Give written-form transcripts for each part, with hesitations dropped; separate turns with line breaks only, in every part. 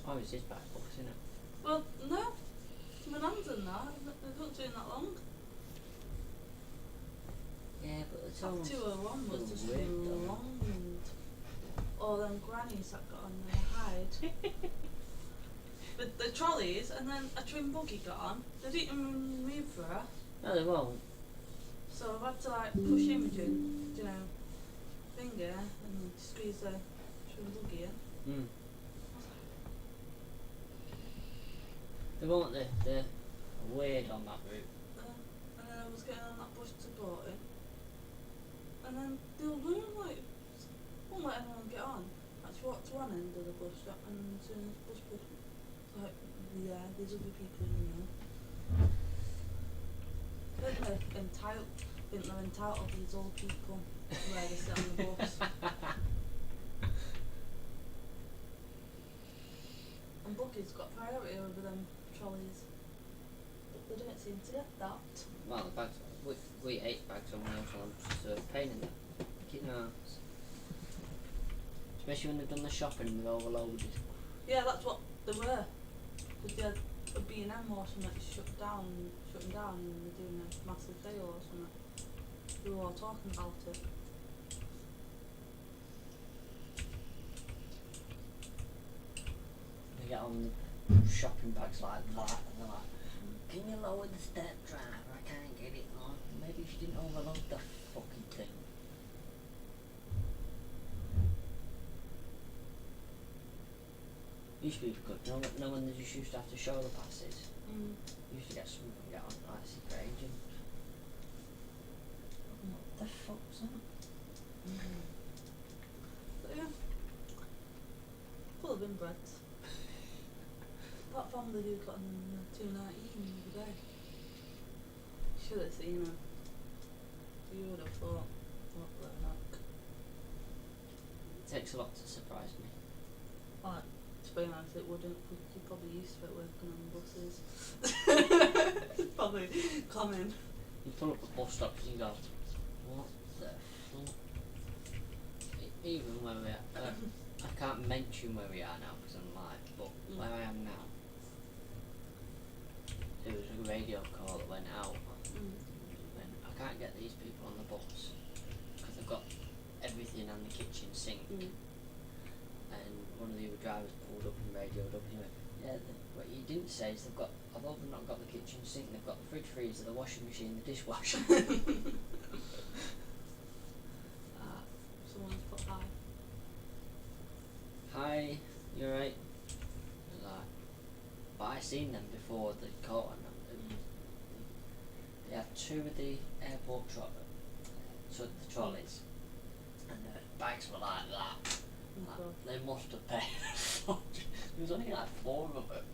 Oh, it's his back box, isn't it?
Well, no. My nan's in that. It wasn't doing that long.
Yeah, but it's
That
almost
201 was just
rigged, though.
long. All them grannies that got on their hide. With the trolleys, and then a twin buggy got on. They didn't even move for her.
No, they won't.
So I've had to like push Imogen, you know, finger and squeeze the twin buggy in.
Mm. They won't, they're weird on that route.
And then I was getting on that bus to Bolton, and then they were running like, won't let anyone get on. Actually walked to one end of the bus stop, and as soon as the bus pushed, like, yeah, there's other people in there. I think they're entitled, these old people, where they sit on the bus. And buggies got priority over them trolleys. But they don't seem to get that.
Well, the bags, we ate bags on wheels once, so it's a pain in the fucking arse. Especially when they've done the shopping and they're overloaded.
Yeah, that's what they were. Because they had a B&M or something shutting down, and they're doing a massive sale or something. We were all talking about it.
They get on the shopping bags like that and they're like, can you lower the step driver? I can't get it on. Maybe if you didn't overload the fucking thing. Used to be good. No when they just used to have to show the passes. Used to get some and get on like secret agent. What the fuck's that?
So yeah. Full of inbreds. That family who got in 219 the other day. Should have seen her. You would have thought, what the heck.
It takes a lot to surprise me.
Like, to be honest, it wouldn't, because you're probably used to it working on buses. Probably common.
You pull up at bus stops and you go, what the fuck? Even where we are, I can't mention where we are now because I'm live, but where I am now, there was a radio call that went out. When I can't get these people on the bus because they've got everything and the kitchen sink. And one of the other drivers pulled up and radioed up and he went, yeah, what you didn't say is they've got, although they've not got the kitchen sink, they've got the fridge freezer, the washing machine, the dishwasher.
Someone's put hi.
Hi, you alright? Like, but I seen them before they caught on them. They had two of the airport the trolleys, and the bags were like that. Like, they must have paid a fortune. There was only like 4 of them.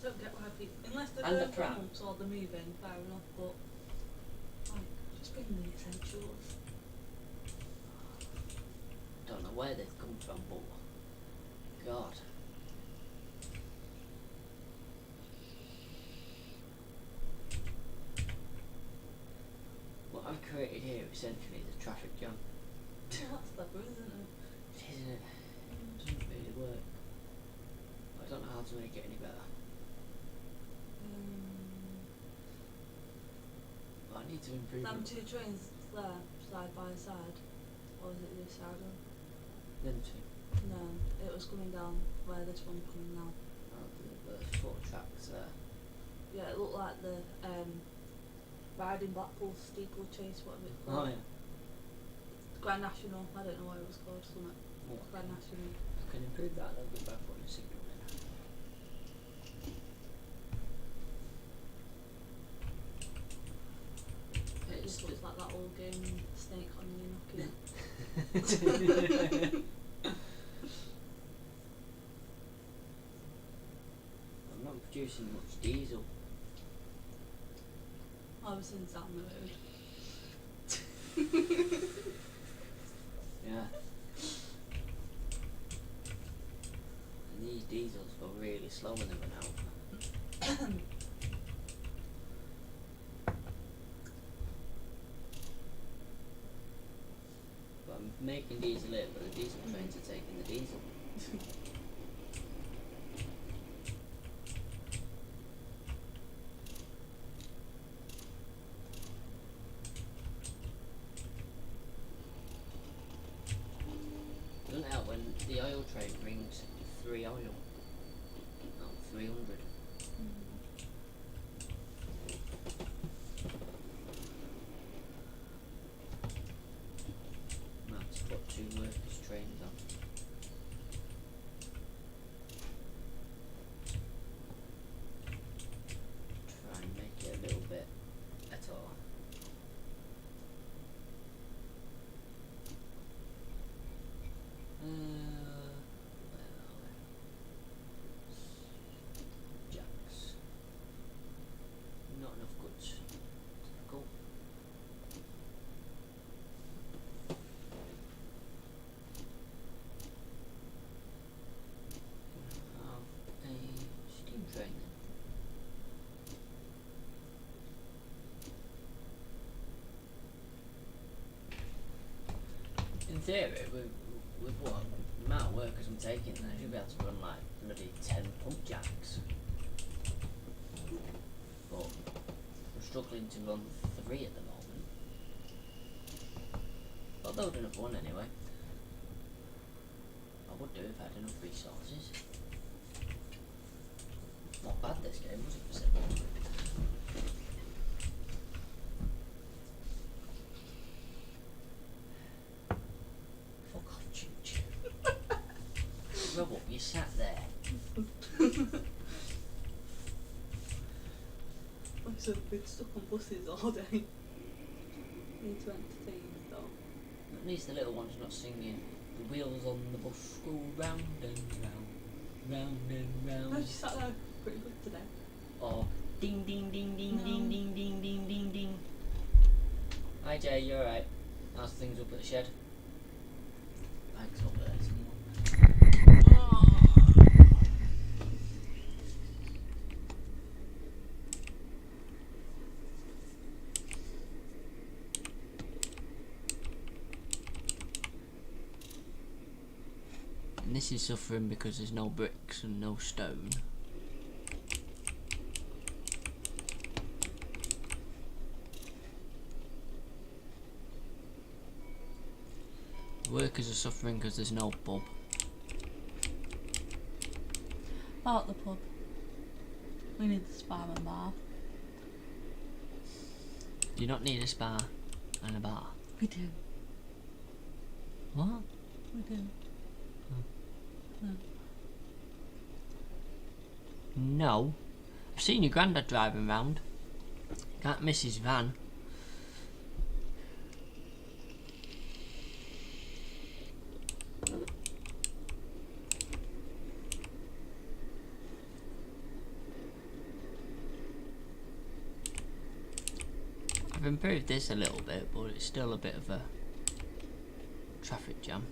Don't get why people, unless they're
And the
doing
pram.
months or they're moving, fair enough, but like, just bring the essentials.
Don't know where they've come from, but God. What I've created here essentially is a traffic jam.
Well, that's clever, isn't it?
Isn't it? It doesn't really work. But I don't know how to make it any better. But I need to improve
Them
it.
2 trains there, side by side, or is it this side of?
Them two.
No, it was coming down where this one's coming now.
Oh, the 4 tracks there.
Yeah, it looked like the Riding Blackpool steeplechase, whatever it's
Oh
called.
yeah.
Grand National, I don't know what it was called, something.
What?
Grand National.
I can improve that a little bit by putting a signal in.
It just looks like that old game, Snake on your Nokia.
I'm not producing much diesel.
Ever since down the road.
Yeah. And these diesels go really slow when they run out. But I'm making diesel here, but the diesel trains are taking the diesel. the oil train brings 3 oil. No, 300. Might have to put 2 workers' trains on. Try and make it a little bit better. Jacks. Not enough goods. Typical. Have a steam train then. In theory, with what amount of workers I'm taking there, I should be able to run like bloody 10 pump jacks. But I'm struggling to run 3 at the moment. But they'll do enough one anyway. I would do if I had enough resources. Not bad this game, was it, for 700? Fuck off, Choo Choo. Rob up, you sat there.
I should have been stuck on buses all day. Need to entertain though.
At least the little one's not singing. The wheels on the bus go round and round, round and round.
No, she sat there pretty good today.
Or ding ding ding ding
No.
ding ding ding ding ding ding. Hi Jay, you alright? How's things up at the shed? Thanks up there somewhere. And this is suffering because there's no bricks and no stone. Workers are suffering because there's no pub.
About the pub. We need the spa and bar.
Do you not need a spa and a bar?
We do.
What?
We do. No.
No. I've seen your granddad driving round. Can't miss his van. I've improved this a little bit, but it's still a bit of a traffic jam.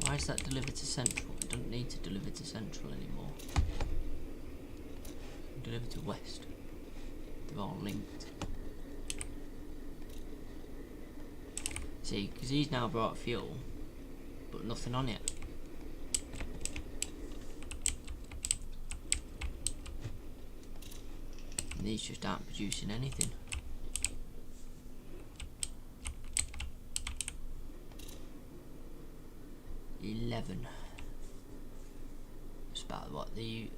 Why is that delivered to Central? It doesn't need to deliver to Central anymore. Deliver to West. They're all linked. See, because he's now brought fuel, but nothing on it. And these just aren't producing anything. It's about what the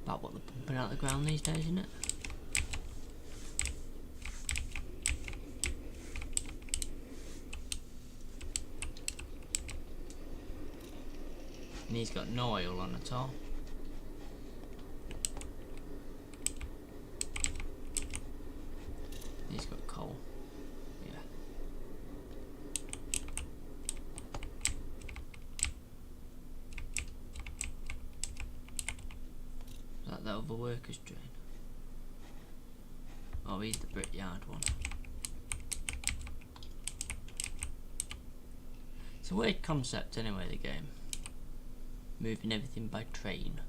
about what they're pumping out of the ground these days, isn't it? And he's got no oil on at all. He's got coal. Yeah. Is that the other workers' drain? Oh, he's the brickyard one. It's a weird concept anyway, the game. Moving everything by train.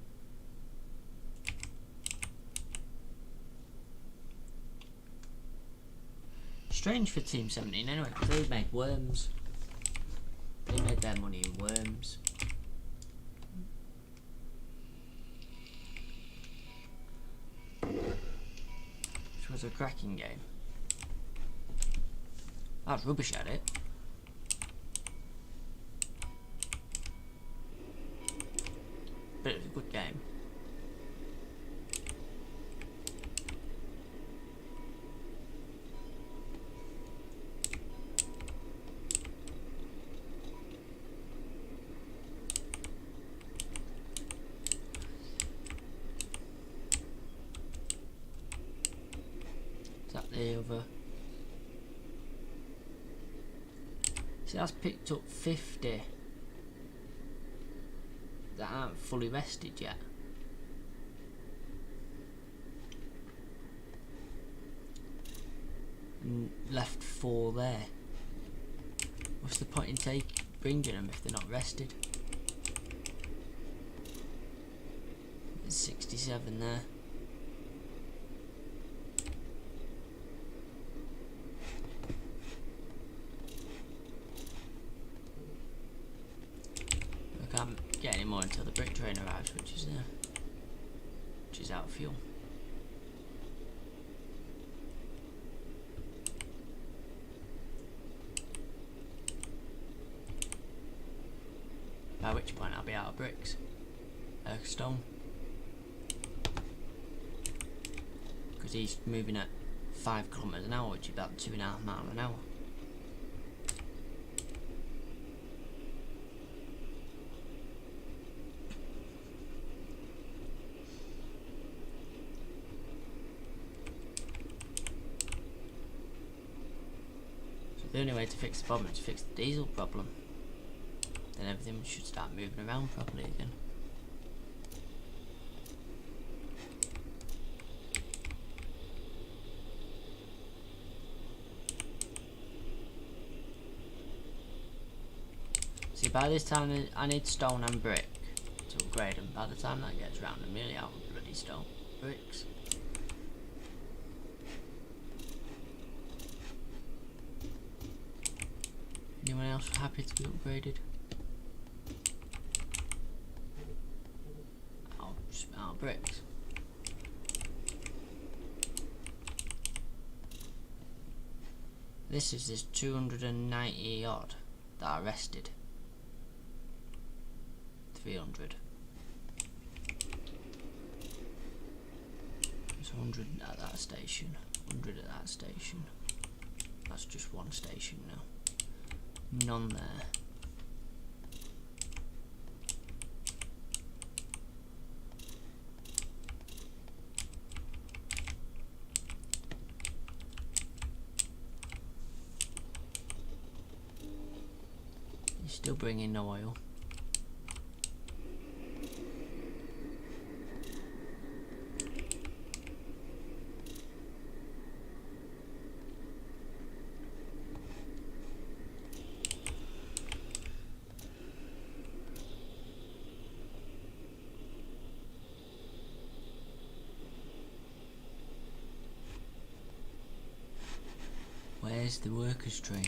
Strange for Team 17 anyway, because they made worms. They made their money in worms. was a cracking game. I was rubbish at it. But it was a good game. Is that the other? See, that's picked up 50 that aren't fully rested yet. And left 4 there. What's the point in bringing them if they're not rested? There's 67 there. I can't get any more until the brick train arrives, which is out of fuel. By which point I'll be out of bricks. Stone. Because he's moving at 5 kilometres an hour, which is about 2.5 miles an hour. So the only way to fix the problem is to fix the diesel problem. Then everything should start moving around properly again. See, by this time I need stone and brick to upgrade them. By the time that gets round, I'm nearly out of bloody stone bricks. Anyone else happy to be upgraded? Out of bricks. There's 290 odd that are rested. 300. There's 100 at that station. 100 at that station. That's just one station now. None there. He's still bringing no oil. Where's the workers' train?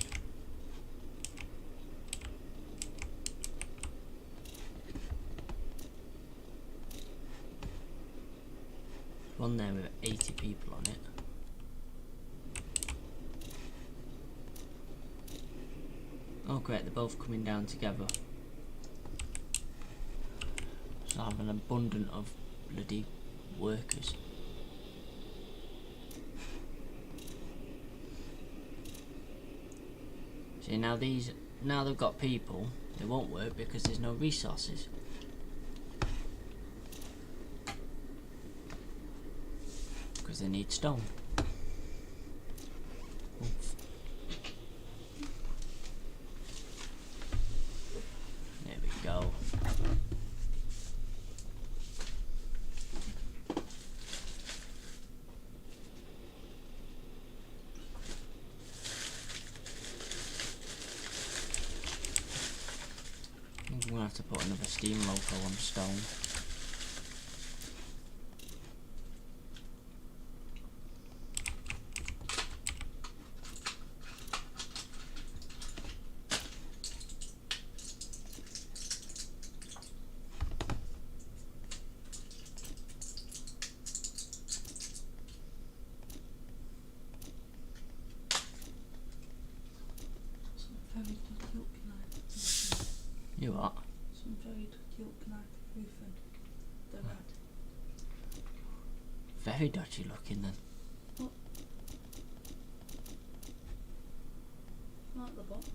One there with 80 people on it. Oh great, they're both coming down together. So I have an abundance of bloody workers. See, now they've got people, they won't work because there's no resources. Because they need stone. Oof. There we go. I'm gonna have to put another steam loco on stone. You what?
Some very dodgy looking ibuprofen. They're red.
Very dodgy looking then.
What? Like the box.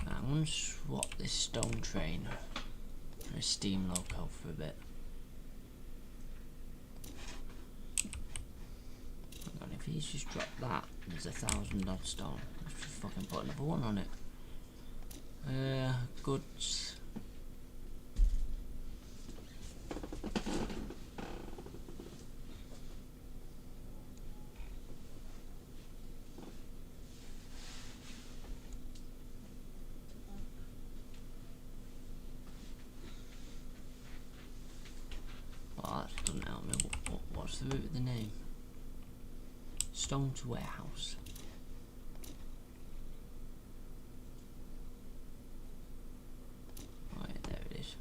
I'm going to swap this stone train for a steam loco for a bit. Hang on, if he's just dropped that, there's 1,000 odd stone. Let's just fucking put another one on it. Goods. Oh, that doesn't help me. What's the root of the name? Stone to warehouse. Right, there it is.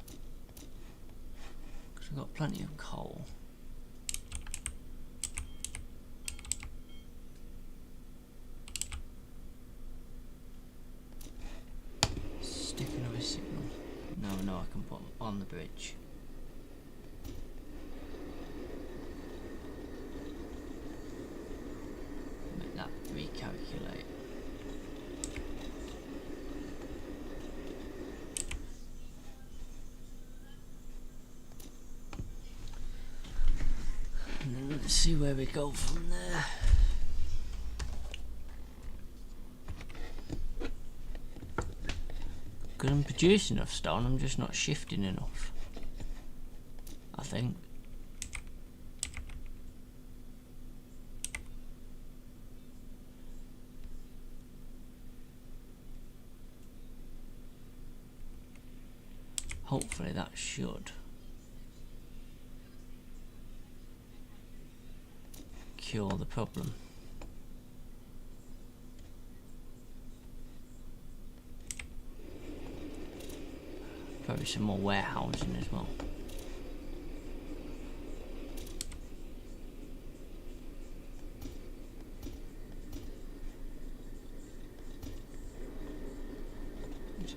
Because we've got plenty of coal. Sticking of a signal. No, I can put them on the bridge. Make that recalculate. And then let's see where we go from there. Because I'm producing enough stone, I'm just not shifting enough, I think. Hopefully that should cure the problem. Probably some more warehousing as well.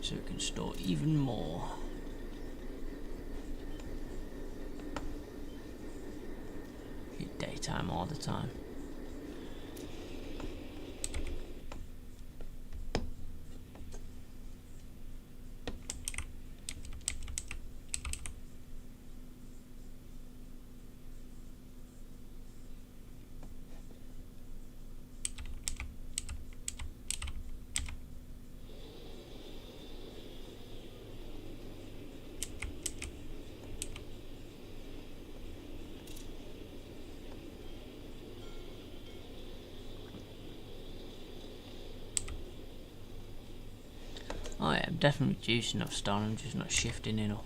So we can store even more. Daytime all the time. Oh yeah, I'm definitely reducing enough stone, I'm just not shifting enough.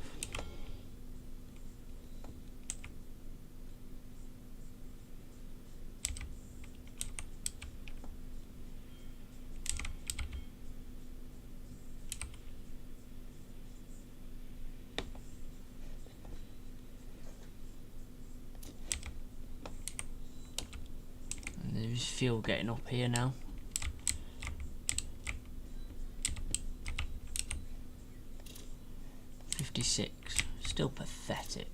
And there's fuel getting up here now. Still pathetic.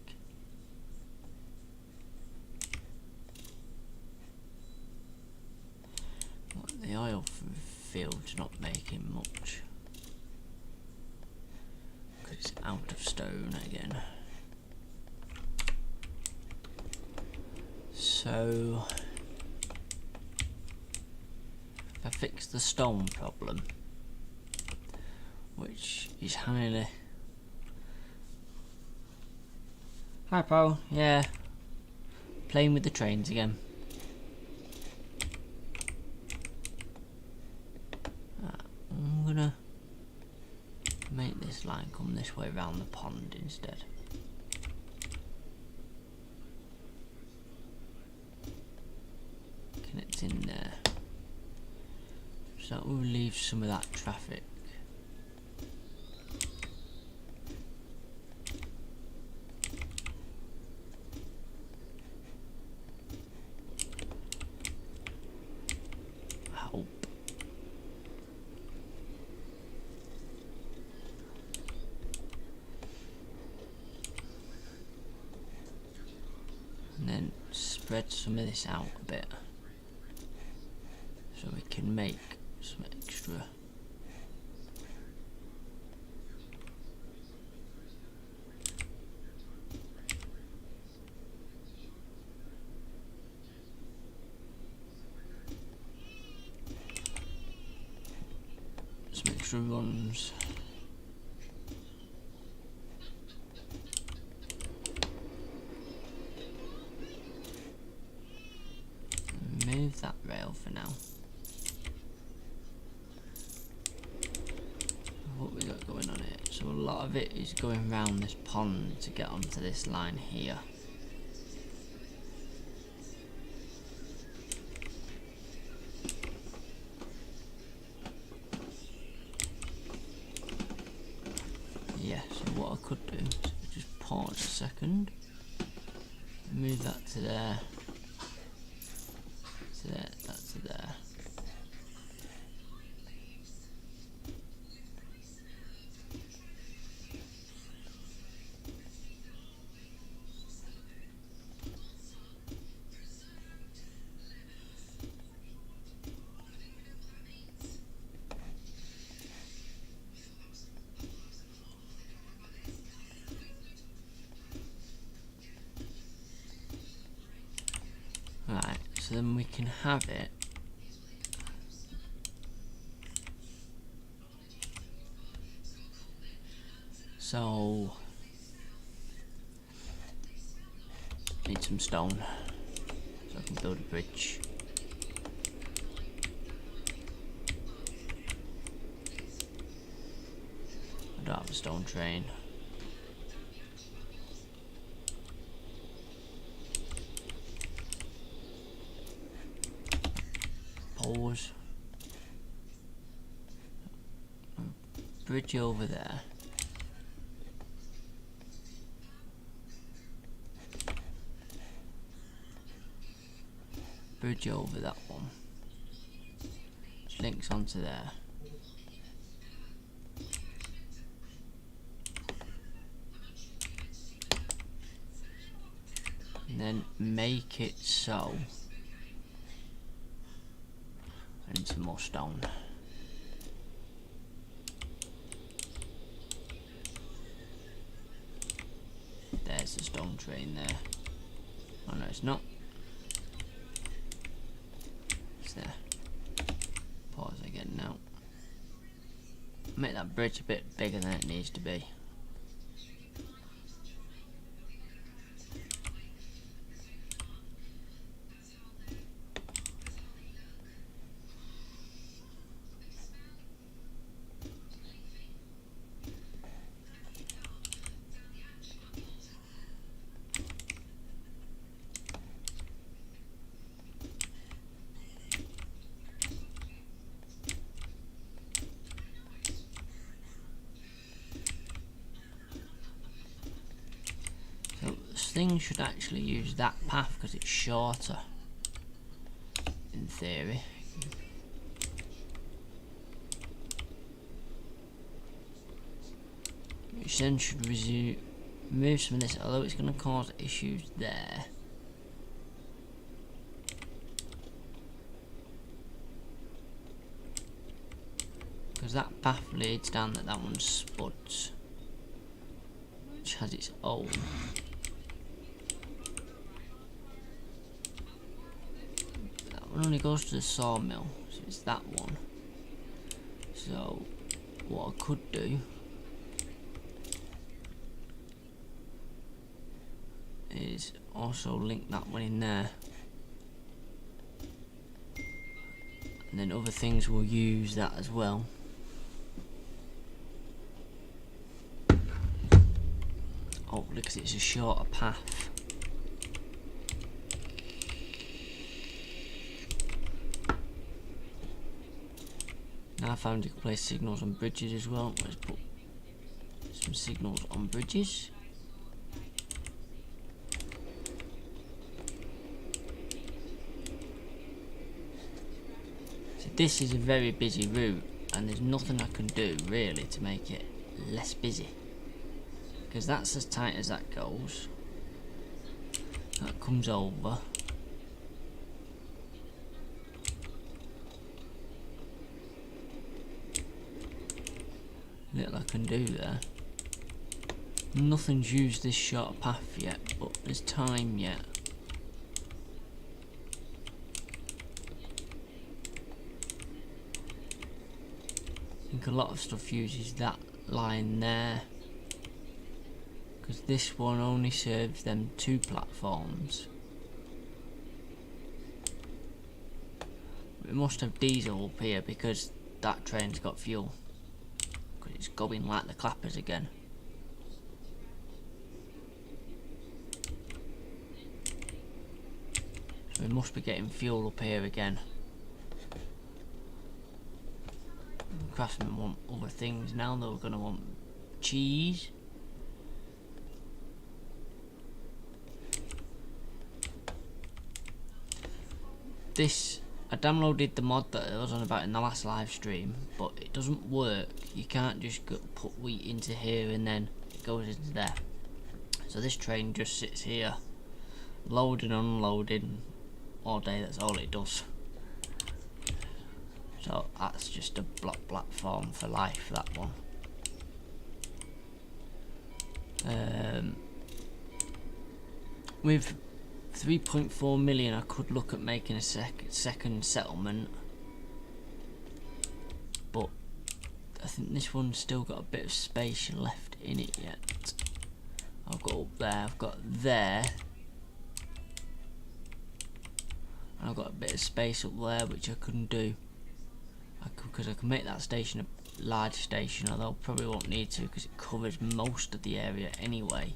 The oil field's not making much because it's out of stone again. So if I fix the stone problem, which is highly... Hi pal, yeah. Playing with the trains again. I'm gonna make this line come this way around the pond instead. Connect in there. So that will relieve some of that traffic. and then spread some of this out a bit so we can make some extra. Some extra runs. Move that rail for now. What we got going on here? So a lot of it is going round this pond to get onto this line here. Yeah, so what I could do is just pause a second, move that to there. There, that's there. Right, so then we can have it. So, need some stone so I can build a bridge. I don't have a stone train. Pause. Bridge over there. Bridge over that one. Which links onto there. And then make it so. I need some more stone. There's the stone train there. Oh no, it's not. It's there. Pause again now. Make that bridge a bit bigger than it needs to be. Thing should actually use that path because it's shorter in theory. Which then should remove some of this, although it's going to cause issues there. Because that path leads down that one spuds, which has its own. It only goes to the sawmill, so it's that one. So what I could do is also link that one in there, and then other things will use that as well. Oh, because it's a shorter path. Now I found you can place signals on bridges as well. Let's put some signals on bridges. So this is a very busy route and there's nothing I can do really to make it less busy, because that's as tight as that goes. That comes over. Little I can do there. Nothing's used this short path yet, but there's time yet. I think a lot of stuff uses that line there, because this one only serves them 2 platforms. We must have diesel up here because that train's got fuel, because it's going like the clappers again. So we must be getting fuel up here again. Craftsmen want other things now. They're going to want cheese. This, I downloaded the mod that I was on about in the last live stream, but it doesn't work. You can't just put wheat into here and then it goes into there. So this train just sits here, loading and unloading all day. That's all it does. So that's just a block platform for life, that one. With 3.4 million I could look at making a second settlement, but I think this one's still got a bit of space left in it yet. I've got up there, I've got there, and I've got a bit of space up there which I couldn't do. Because I can make that station a large station, although I probably won't need to because it covers most of the area anyway.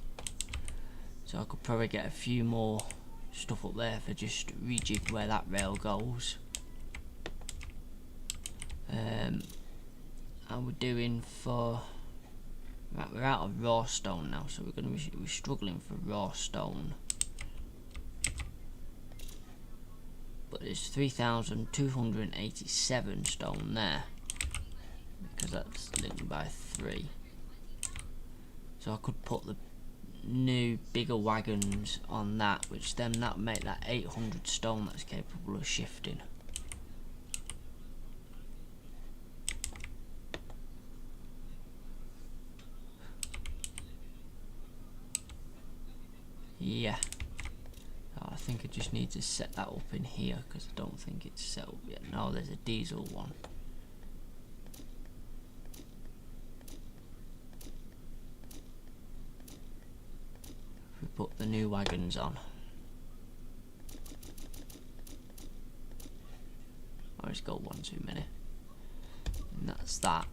So I could probably get a few more stuff up there for just rejig where that rail goes. And we're doing for... Right, we're out of raw stone now, so we're struggling for raw stone. But there's 3,287 stone there, because that's linked by 3. So I could put the new bigger wagons on that, which then that would make that 800 stone that's capable of shifting. Yeah. I think I just need to set that up in here because I don't think it's set up yet. No, there's a diesel one. If we put the new wagons on. I'll just go one too many. And that's that.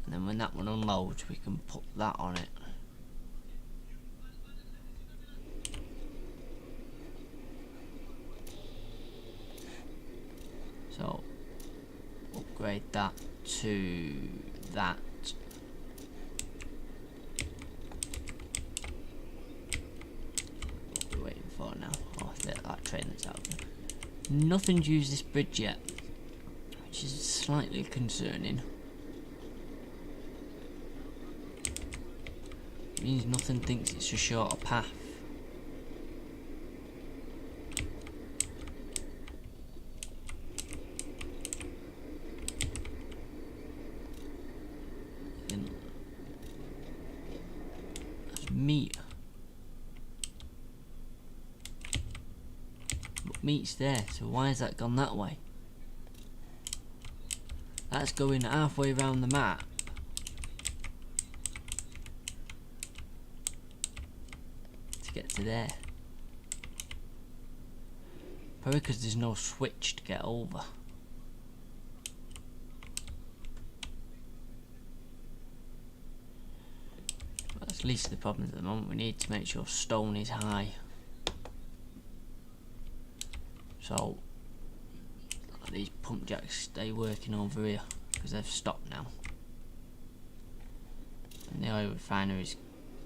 And then when that one unloads, we can put that on it. So upgrade that to that. What are we waiting for now? Oh, that train that's out there. Nothing's used this bridge yet, which is slightly concerning. It means nothing thinks it's a shorter path. Meat. But meat's there, so why has that gone that way? That's going halfway around the map. To get to there. Probably because there's no switch to get over. That's least of the problems at the moment. We need to make sure stone is high. So these pump jacks stay working over here because they've stopped now. And the oil refinery is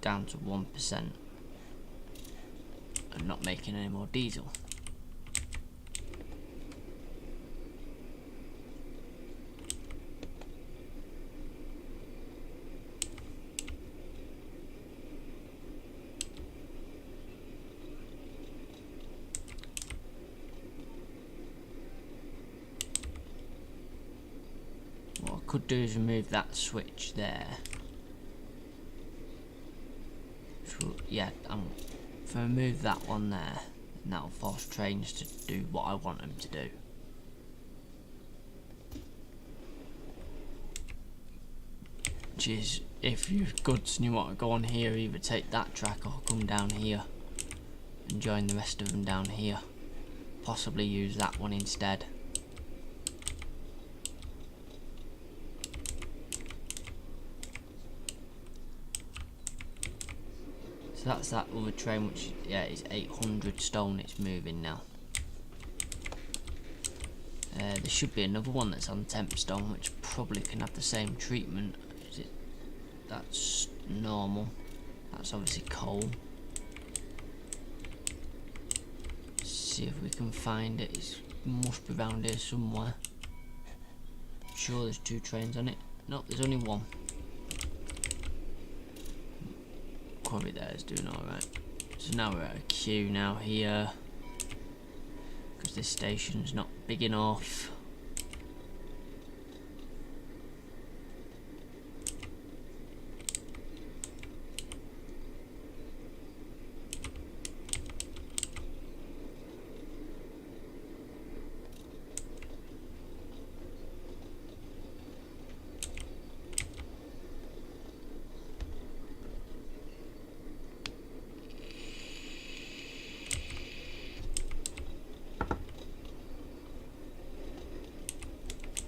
down to 1% and not making any more diesel. could do is remove that switch there. So, yeah, if I remove that one there, then that'll force trains to do what I want them to do. Which is, if you're goods and you want to go on here, either take that track or come down here and join the rest of them down here. Possibly use that one instead. So that's that other train, which, yeah, is 800 stone. It's moving now. There should be another one that's on 10 stone, which probably can have the same treatment. That's normal. That's obviously coal. See if we can find it. It must be around here somewhere. Sure, there's 2 trains on it. Nope, there's only one. Quarry there is doing alright. So now we're at a queue now here, because this station's not big enough.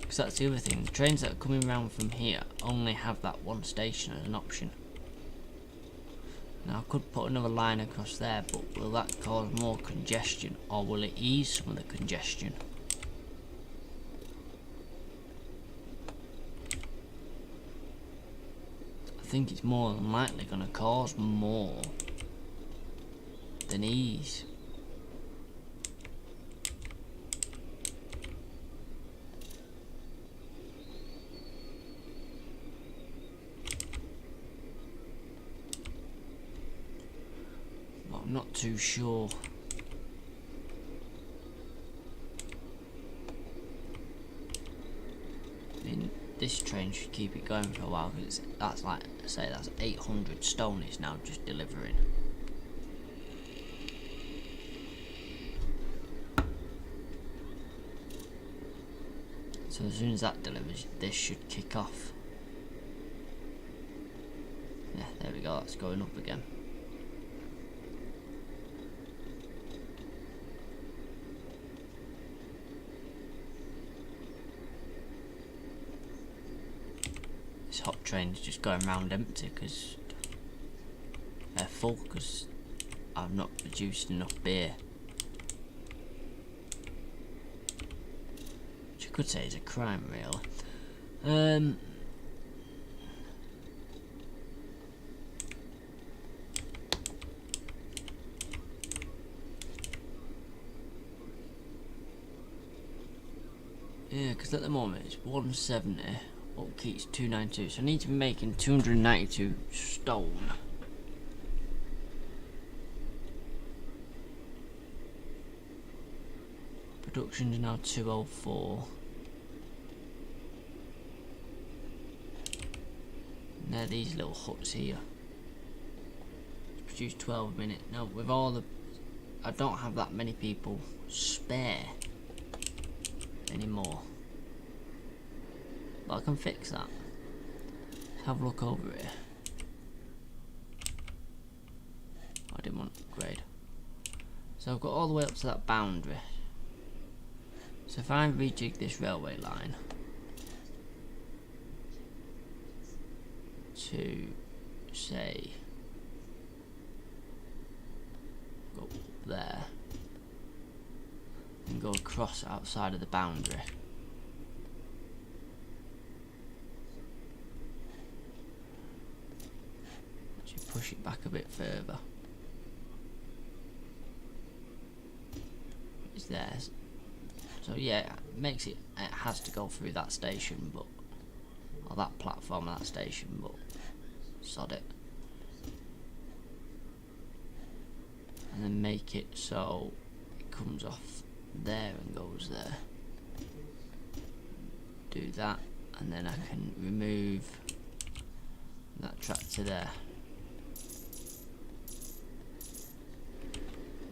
So that's the other thing, the trains that are coming round from here only have that one station as an option. Now I could put another line across there, but will that cause more congestion, or will it ease some of the congestion? I think it's more than likely going to cause more than ease. I'm not too sure. I mean, this train should keep it going for a while, because that's, like I say, that's 800 stone it's now just delivering. So as soon as that delivers, this should kick off. Yeah, there we go, that's going up again. This hot train's just going round empty because they're full, because I've not produced enough beer. Which I could say is a crime, really. Yeah, because at the moment it's 170. Okay, it's 292, so I need to be making 292 stone. Production's now 204. And they're these little huts here. Produce 12 a minute. Now, with all the... I don't have that many people spare anymore. But I can fix that. Let's have a look over here. I didn't want to upgrade. So I've got all the way up to that boundary. So if I rejig this railway line to, say, go up there and go across outside of the boundary. Push it back a bit further. It's there. So yeah, it makes it has to go through that station, but or that platform at that station, but sod it. And then make it so it comes off there and goes there. Do that, and then I can remove that tractor there,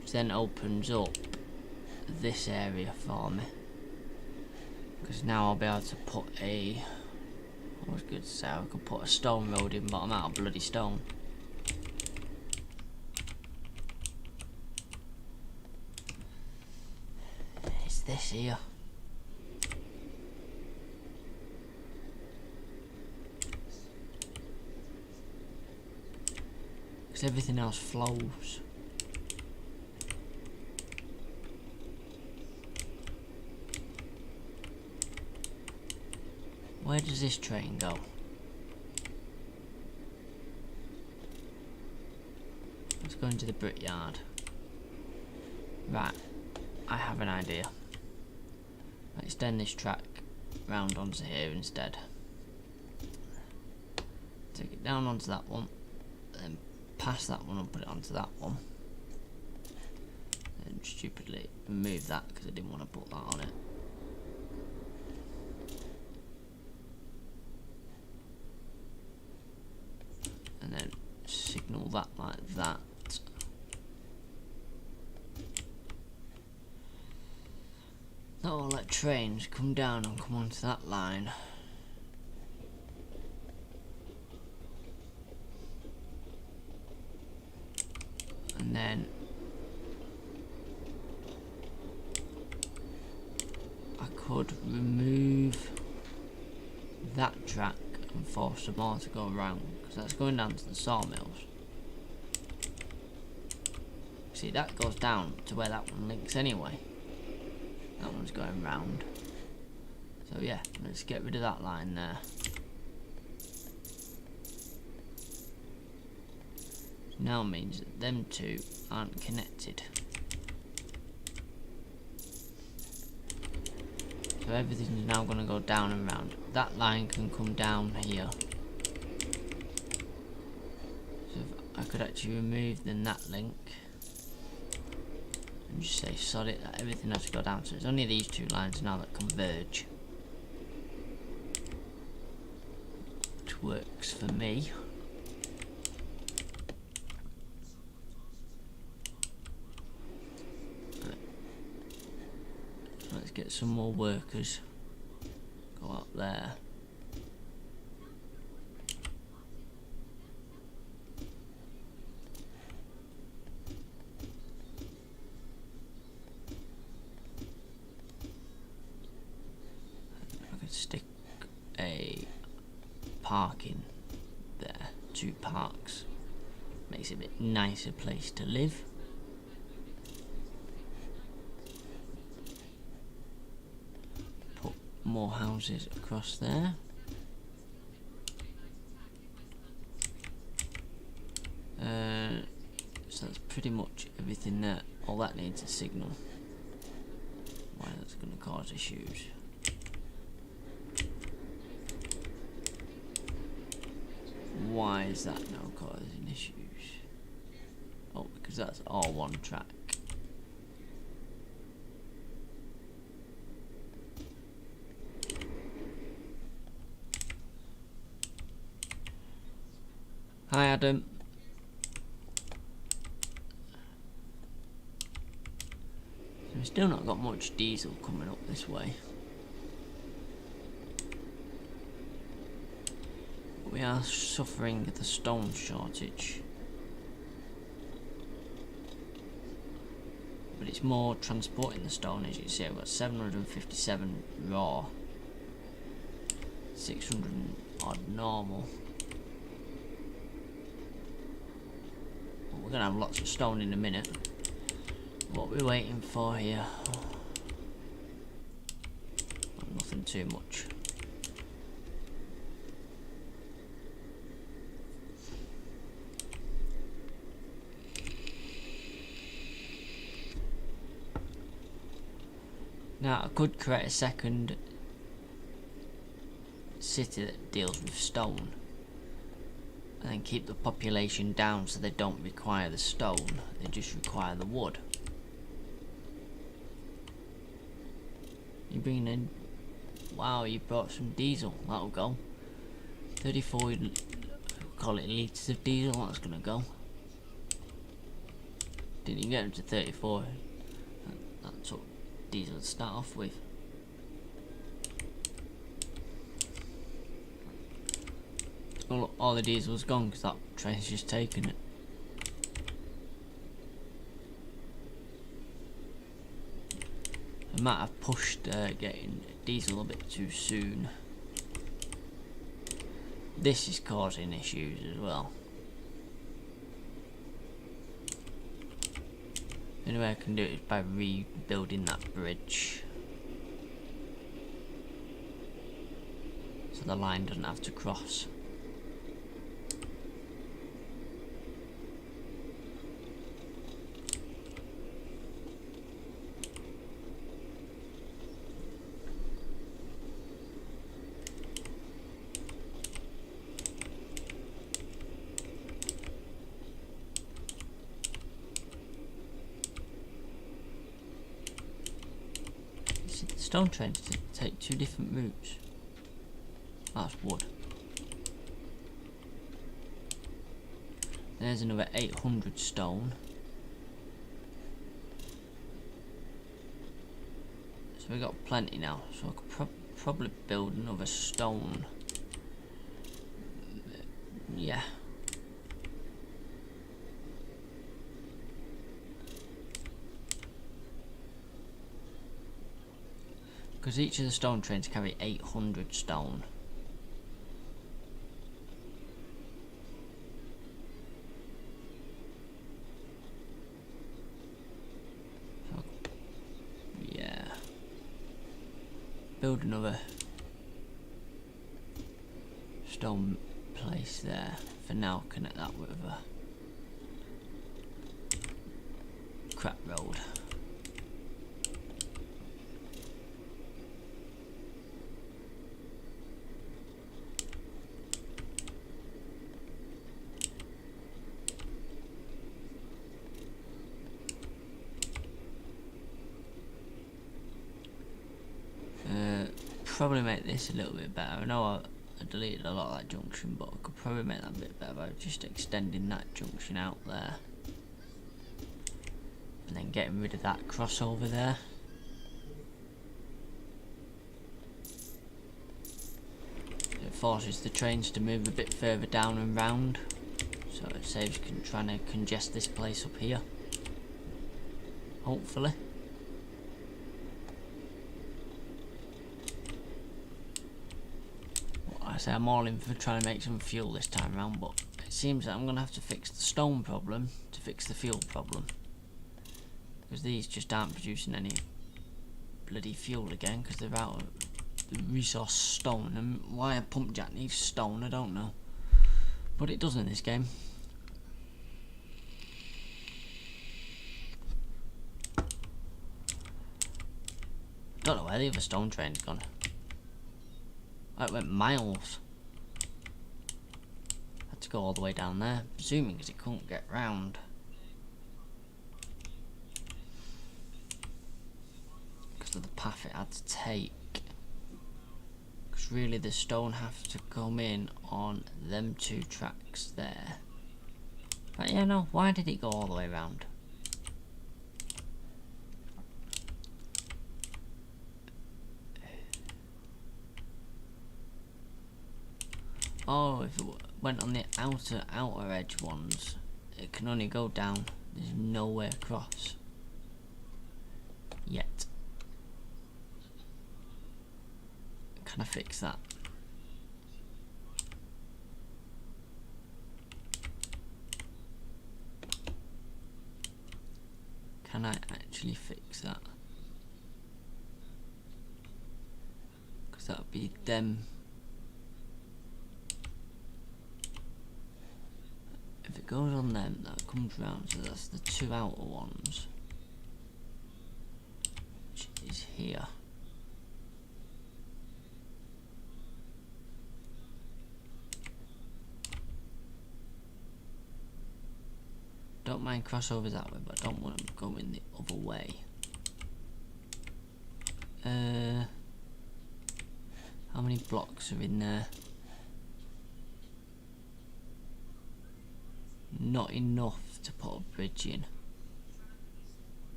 which then opens up this area for me, because now I'll be able to put I was good to say I could put a stone road in, but I'm out of bloody stone. It's this here. Because everything else flows. Where does this train go? Let's go into the brickyard. Right, I have an idea. Let's extend this track round onto here instead. Take it down onto that one, then pass that one and put it onto that one. And stupidly remove that because I didn't want to put that on it. And then signal that like that. That will let trains come down and come onto that line. And then I could remove that track and force some more to go around, because that's going down to the sawmills. See, that goes down to where that one links anyway. That one's going round. So yeah, let's get rid of that line there. Now means that them two aren't connected. So everything's now going to go down and round. That line can come down here. So if I could actually remove then that link and just say sod it, that everything has to go down. So it's only these two lines now that converge, which works for me. Let's get some more workers. Go up there. I could stick a parking there. 2 parks. Makes it a bit nicer place to live. More houses across there. So that's pretty much everything there. All that needs a signal. Why that's going to cause issues. Why is that now causing issues? Oh, because that's all one track. Hi Adam. So we've still not got much diesel coming up this way. We are suffering the stone shortage. But it's more transporting the stone, as you can see. I've got 757 raw, 600 odd normal. We're going to have lots of stone in a minute. What we're waiting for here? Nothing too much. Now I could create a second city that deals with stone, and then keep the population down so they don't require the stone, they just require the wood. You bring in Wow, you brought some diesel. That'll go. 34, call it litres of diesel. That's gonna go. Didn't even get them to 34. That's what diesel to start off with. Well, all the diesel's gone because that train's just taken it. I might have pushed getting diesel a bit too soon. This is causing issues as well. The only way I can do it is by rebuilding that bridge, so the line doesn't have to cross. Stone trains take two different routes. That's wood. There's another 800 stone. So we got plenty now. So I could probably build another stone. Yeah. Because each of the stone trains carry 800 stone. So, yeah. Build another stone place there. For now, connect that with a crap road. Probably make this a little bit better. I know I deleted a lot of that junction, but I could probably make that a bit better by just extending that junction out there and then getting rid of that crossover there. It forces the trains to move a bit further down and round, so it saves trying to congest this place up here, hopefully. Say I'm all in for trying to make some fuel this time around, but it seems that I'm going to have to fix the stone problem to fix the fuel problem, because these just aren't producing any bloody fuel again because they're out of the resource stone. And why a pump jack needs stone, I don't know, but it does in this game. Don't know where the other stone train's gone. It went miles. Had to go all the way down there, presuming because it couldn't get round. Because of the path it had to take. Because really the stone have to come in on them two tracks there. But yeah, no, why did it go all the way round? Oh, if it went on the outer edge ones, it can only go down. There's no way across. Yet. Can I fix that? Can I actually fix that? Because that would be them. If it goes on them, that comes round, so that's the two outer ones, which is here. Don't mind crossovers that way, but I don't want them going the other way. How many blocks are in there? Not enough to put a bridge in.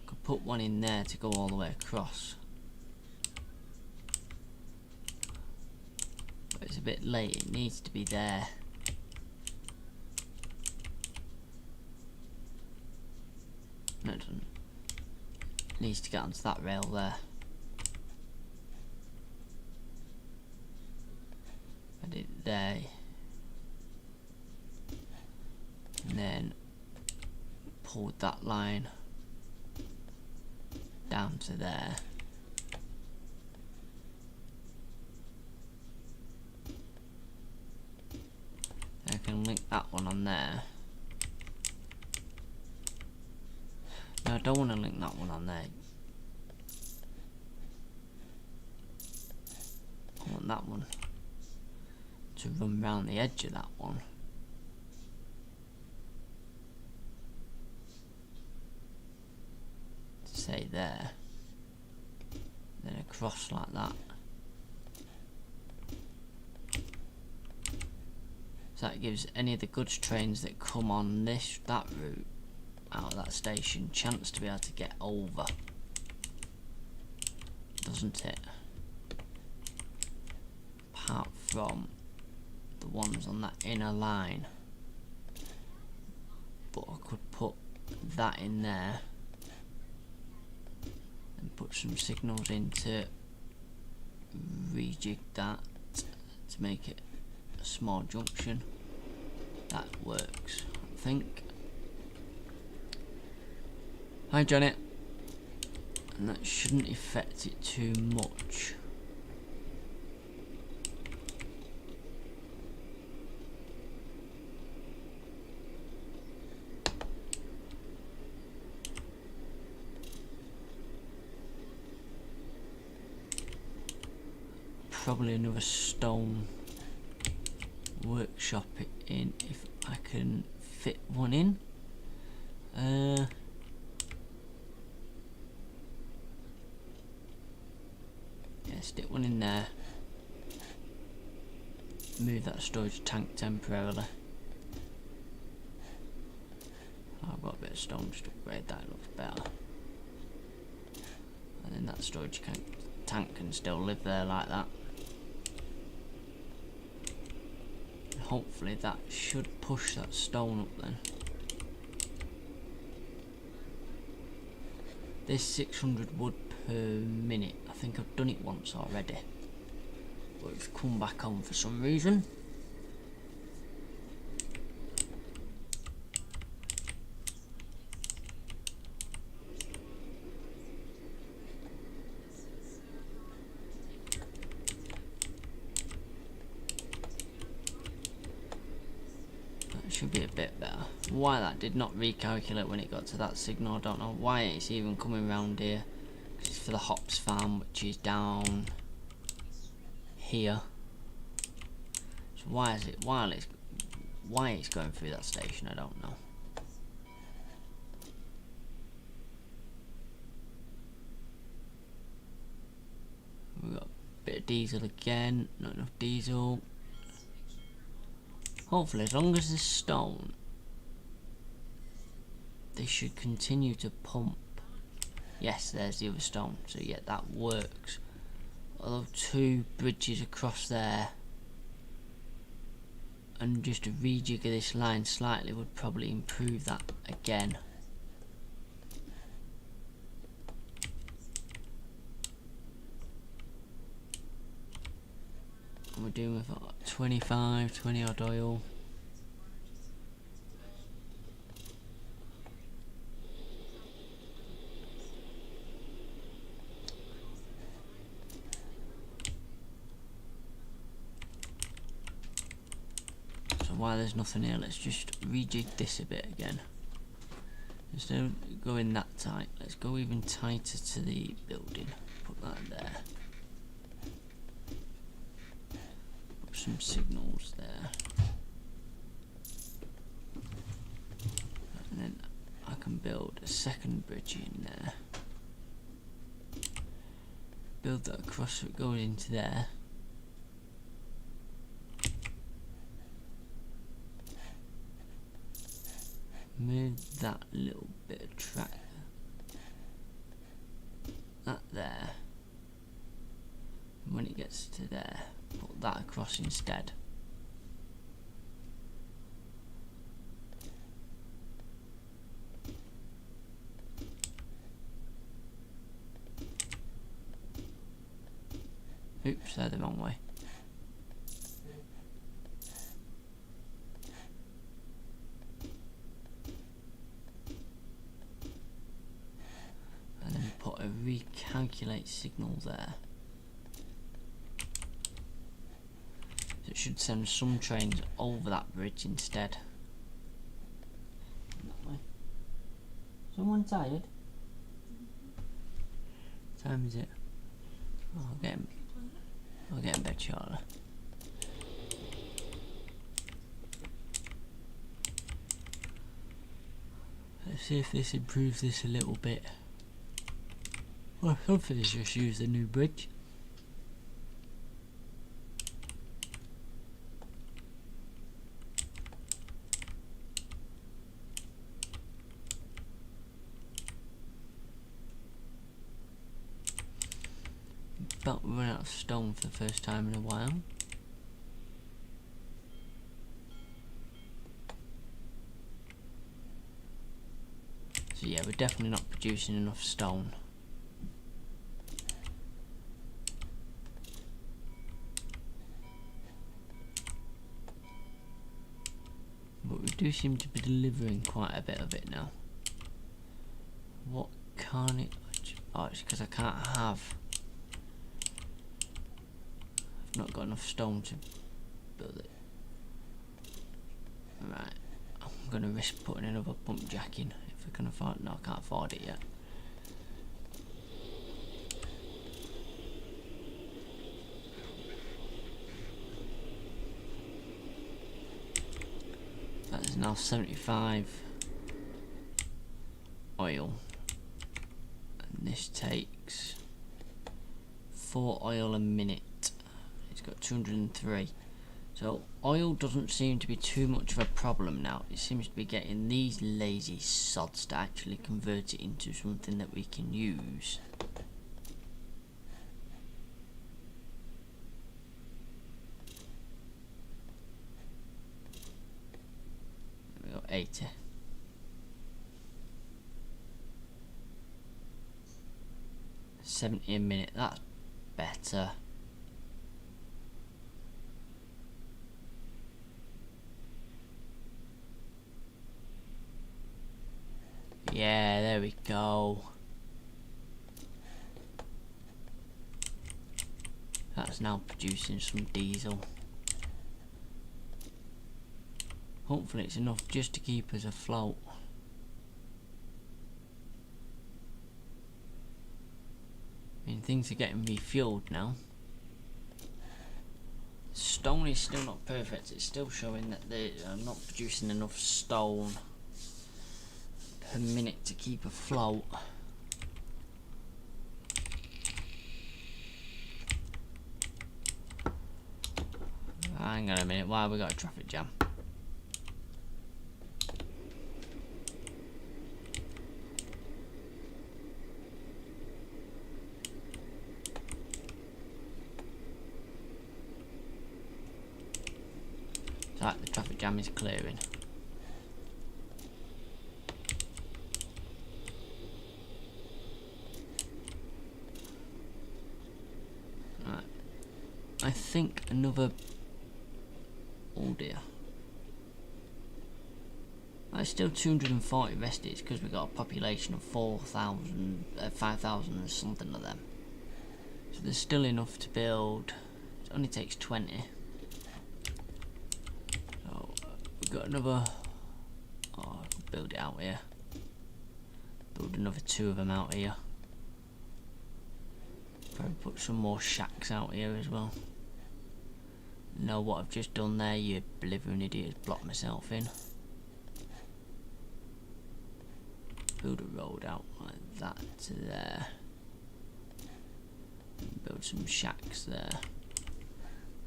Could put one in there to go all the way across. But it's a bit late, it needs to be there. No, it doesn't. It needs to get onto that rail there. Put it there. And then pull that line down to there. I can link that one on there. No, I don't want to link that one on there. I want that one to run round the edge of that one. Say there. Then across like that. So that gives any of the goods trains that come on that route out of that station chance to be able to get over, doesn't it? Apart from the ones on that inner line. But I could put that in there and put some signals in to rejig that to make it a small junction. That works, I think. Hi Janet. And that shouldn't affect it too much. Probably another stone workshop it in if I can fit one in. Yeah, stick one in there. Move that storage tank temporarily. I've got a bit of stone just to upgrade that, it looks better. And then that storage tank can still live there like that. Hopefully that should push that stone up then. This 600 wood per minute, I think I've done it once already, but it's come back on for some reason. Should be a bit better. Why that did not recalculate when it got to that signal, I don't know why it's even coming round here. It's for the hops farm, which is down here. So why is it why it's going through that station, I don't know. We've got a bit of diesel again, not enough diesel. Hopefully, as long as there's stone, they should continue to pump. Yes, there's the other stone, so yeah, that works. Although 2 bridges across there, and just a rejig of this line slightly would probably improve that again. And we're doing with 20 odd oil. So while there's nothing here, let's just rejig this a bit again. Instead of going that tight, let's go even tighter to the building. Put that there. Some signals there, and then I can build a second bridge in there. build that across so it goes into there. Move that little bit of track, that there. And when it gets to there, put that across instead. Oops, they're the wrong way. And then put a recalculate signal there. So it should send some trains over that bridge instead. That way. Someone tired? What time is it? Oh, I'll get in bed shortly. Let's see if this improves this a little bit. Well, hopefully just use the new bridge. About to run out of stone for the first time in a while. So yeah, we're definitely not producing enough stone. But we do seem to be delivering quite a bit of it now. What can't it... Oh, it's because I can't have... I've not got enough stone to build it. Right, I'm going to risk putting another pump jack in if I can afford... No, I can't afford it yet. That is now 75 oil. And this takes 4 oil a minute. It's got 203. So oil doesn't seem to be too much of a problem now. It seems to be getting these lazy sods to actually convert it into something that we can use. We got 80. $70 a minute, that's better. Yeah, there we go. That's now producing some diesel. Hopefully it's enough just to keep us afloat. I mean, things are getting refueled now. Stone is still not perfect. It's still showing that they are not producing enough stone per minute to keep afloat. Hang on a minute, why have we got a traffic jam? Right, the traffic jam is clearing. Right, I think another... Oh dear. That's still 240 rested because we've got a population of 4,000, 5,000 and something of them. So there's still enough to build. It only takes 20. So we've got another... Oh, I could build it out here. Build another 2 of them out here. Probably put some more shacks out here as well. Know what I've just done there, you blithering idiot, blocked myself in. Build a road out like that to there. Build some shacks there.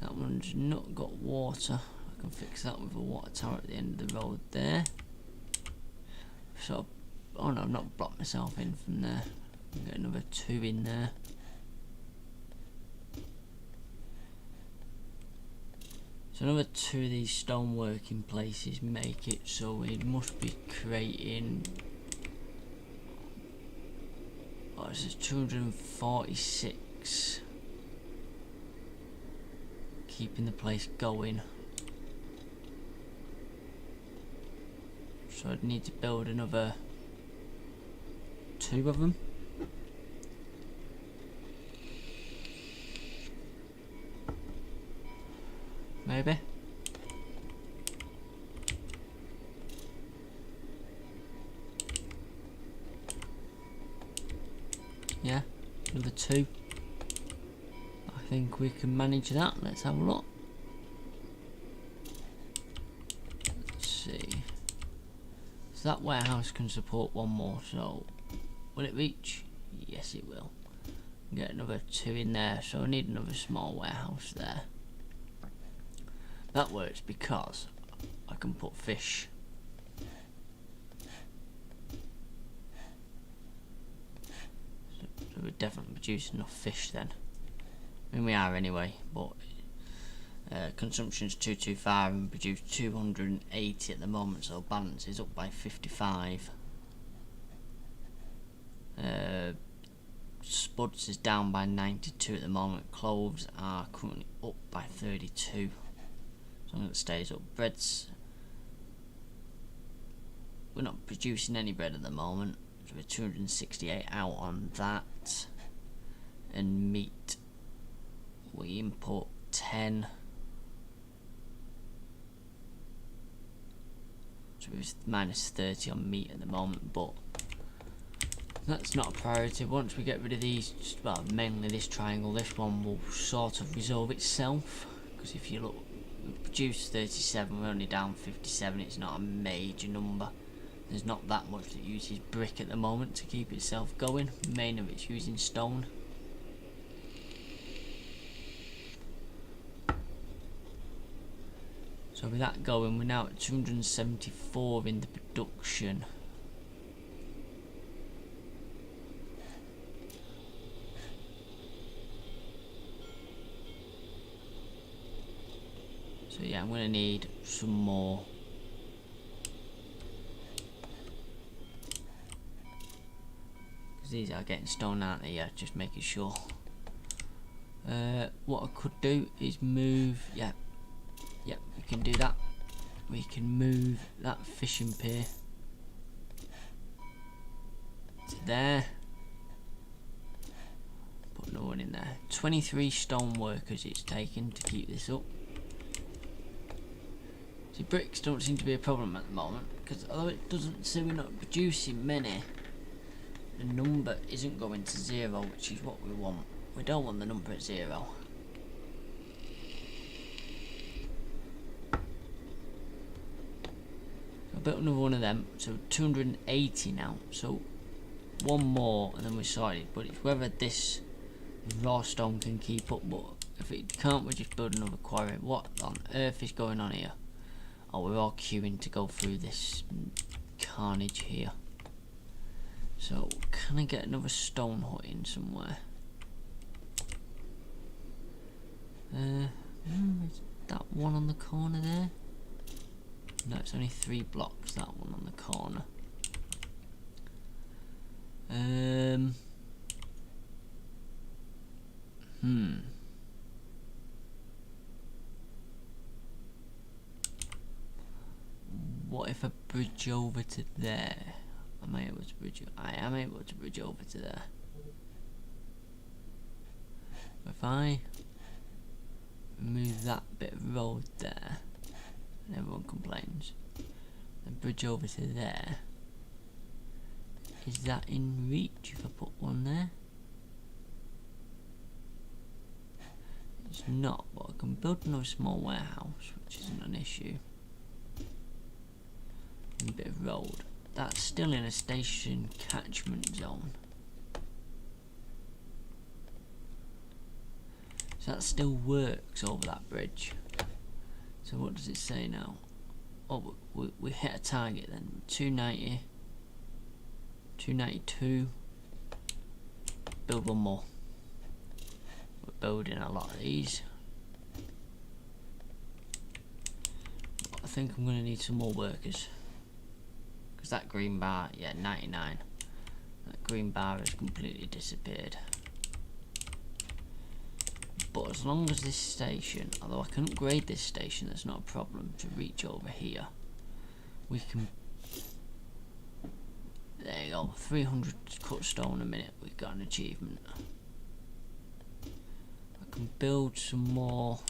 That one's not got water. I can fix that with a water tower at the end of the road there. So, oh no, I've not blocked myself in from there. Get another 2 in there. So another 2 of these stone working places make it so we must be creating, oh, this is 246, keeping the place going. So I'd need to build another 2 of them. Maybe. Yeah, another 2. I think we can manage that. Let's have a look. Let's see. So that warehouse can support 1 more, so will it reach? Yes, it will. Get another 2 in there, so I need another small warehouse there. That works because I can put fish. So we're definitely producing enough fish then. I mean, we are anyway, but consumption's 225 and produce 280 at the moment, so balance is up by 55. Spuds is down by 92 at the moment. Cloves are currently up by 32. As long as it stays up. Breads, we're not producing any bread at the moment, so we're 268 out on that. And meat, we import 10, so we're minus 30 on meat at the moment, but that's not a priority. Once we get rid of these, well, mainly this triangle, this one will sort of resolve itself, because if you look, we produced 37, we're only down 57, it's not a major number. There's not that much that uses brick at the moment to keep itself going, main of it's using stone. So with that going, we're now at 274 in the production. So yeah, I'm going to need some more. Because these are getting stone, aren't they? Yeah, just making sure. What I could do is move, yeah, we can do that. We can move that fishing pier to there. Put no one in there. 23 stone workers it's taken to keep this up. See, bricks don't seem to be a problem at the moment, because although it doesn't say we're not producing many, the number isn't going to 0, which is what we want. We don't want the number at 0. I built another one of them, so 280 now, so 1 more and then we're sorted, but it's whether this raw stone can keep up, but if it can't, we just build another quarry. What on earth is going on here? Oh, we're all queuing to go through this carnage here. So, can I get another stone hut in somewhere? Is that one on the corner there? No, it's only 3 blocks, that one on the corner. What if I bridge over to there? Am I able to bridge? I am able to bridge over to there. If I remove that bit of road there, and everyone complains, then bridge over to there. Is that in reach if I put one there? It's not, but I can build another small warehouse, which isn't an issue. And a bit of road. That's still in a station catchment zone. So that still works over that bridge. So what does it say now? Oh, we hit a target then. 290, 292. Build one more. We're building a lot of these. I think I'm going to need some more workers. Because that green bar, yeah, 99. That green bar has completely disappeared. But as long as this station, although I can upgrade this station, that's not a problem to reach over here. We can, there you go, 300 cut stone a minute, we've got an achievement. I can build some more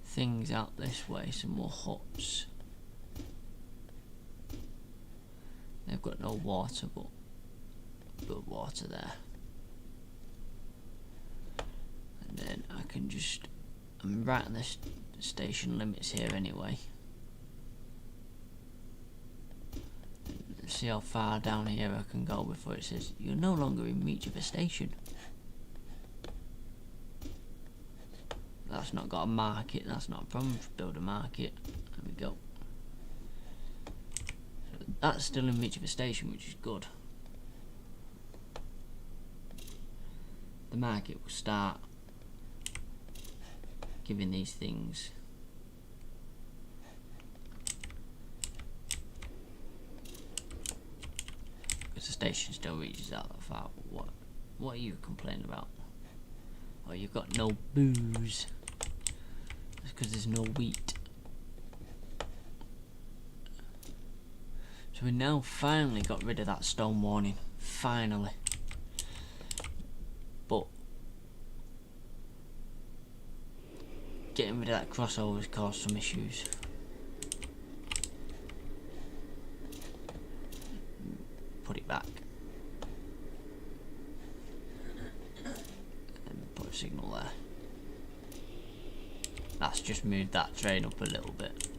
things out this way, some more huts. They've got no water, but build water there. And then I can just, I'm right on the station limits here anyway. Let's see how far down here I can go before it says you're no longer in reach of a station. That's not got a market, that's not a problem. Build a market. There we go. So that's still in reach of a station, which is good. The market will start giving these things. Because the station still reaches out that far. What are you complaining about? Oh, you've got no booze. That's because there's no wheat. So we now finally got rid of that stone warning. Finally. But getting rid of that crossover has caused some issues. Put it back. And put a signal there. That's just moved that train up a little bit.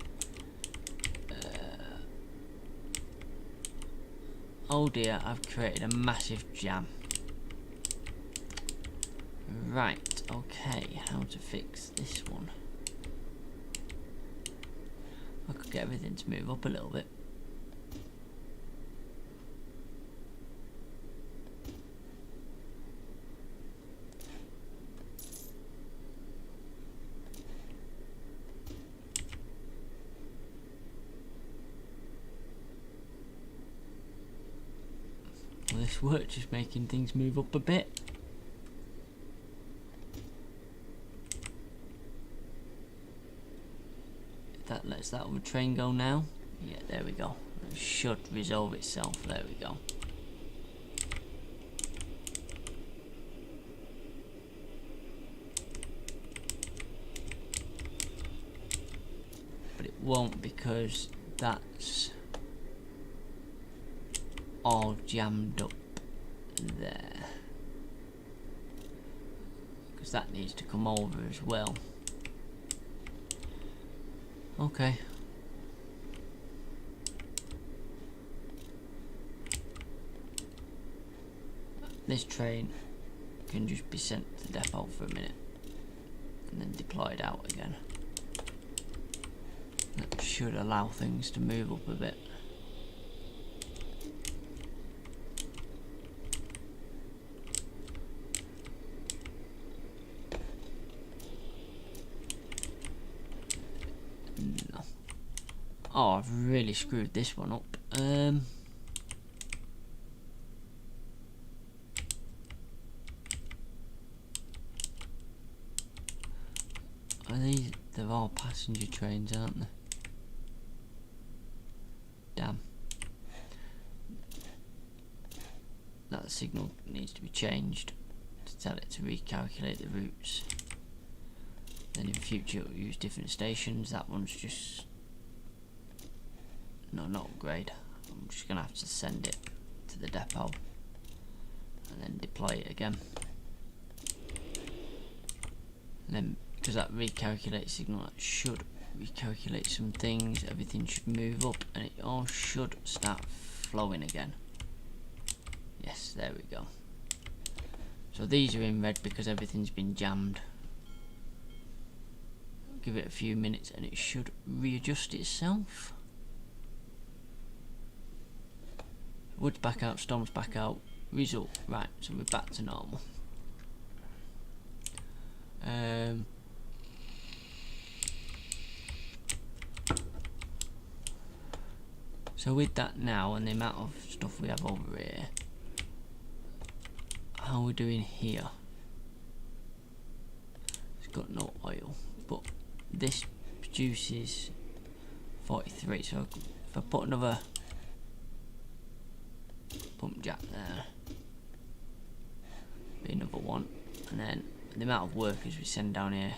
Oh dear, I've created a massive jam. Right, okay, how to fix this one? I could get everything to move up a little bit. Well, this works, just making things move up a bit. That lets that other train go now. Yeah, there we go. It should resolve itself. There we go. But it won't because that's all jammed up there. Because that needs to come over as well. Okay. This train can just be sent to the depot for a minute and then deployed out again. That should allow things to move up a bit. No. Oh, I've really screwed this one up. Are these? They're all passenger trains, aren't they? Damn. That signal needs to be changed to tell it to recalculate the routes. Then in future it will use different stations. That one's just... no, not upgrade. I'm just going to have to send it to the depot and then deploy it again. And then because that recalculate signal, that should recalculate some things, everything should move up and it all should start flowing again. Yes, there we go. So these are in red because everything's been jammed. Give it a few minutes and it should readjust itself. Wood's back out, stone's back out. Result. Right, so we're back to normal. So with that now and the amount of stuff we have over here, how are we doing here? It's got no oil, but this produces 43, so if I put another pump jack there, be another one, and then the amount of workers we send down here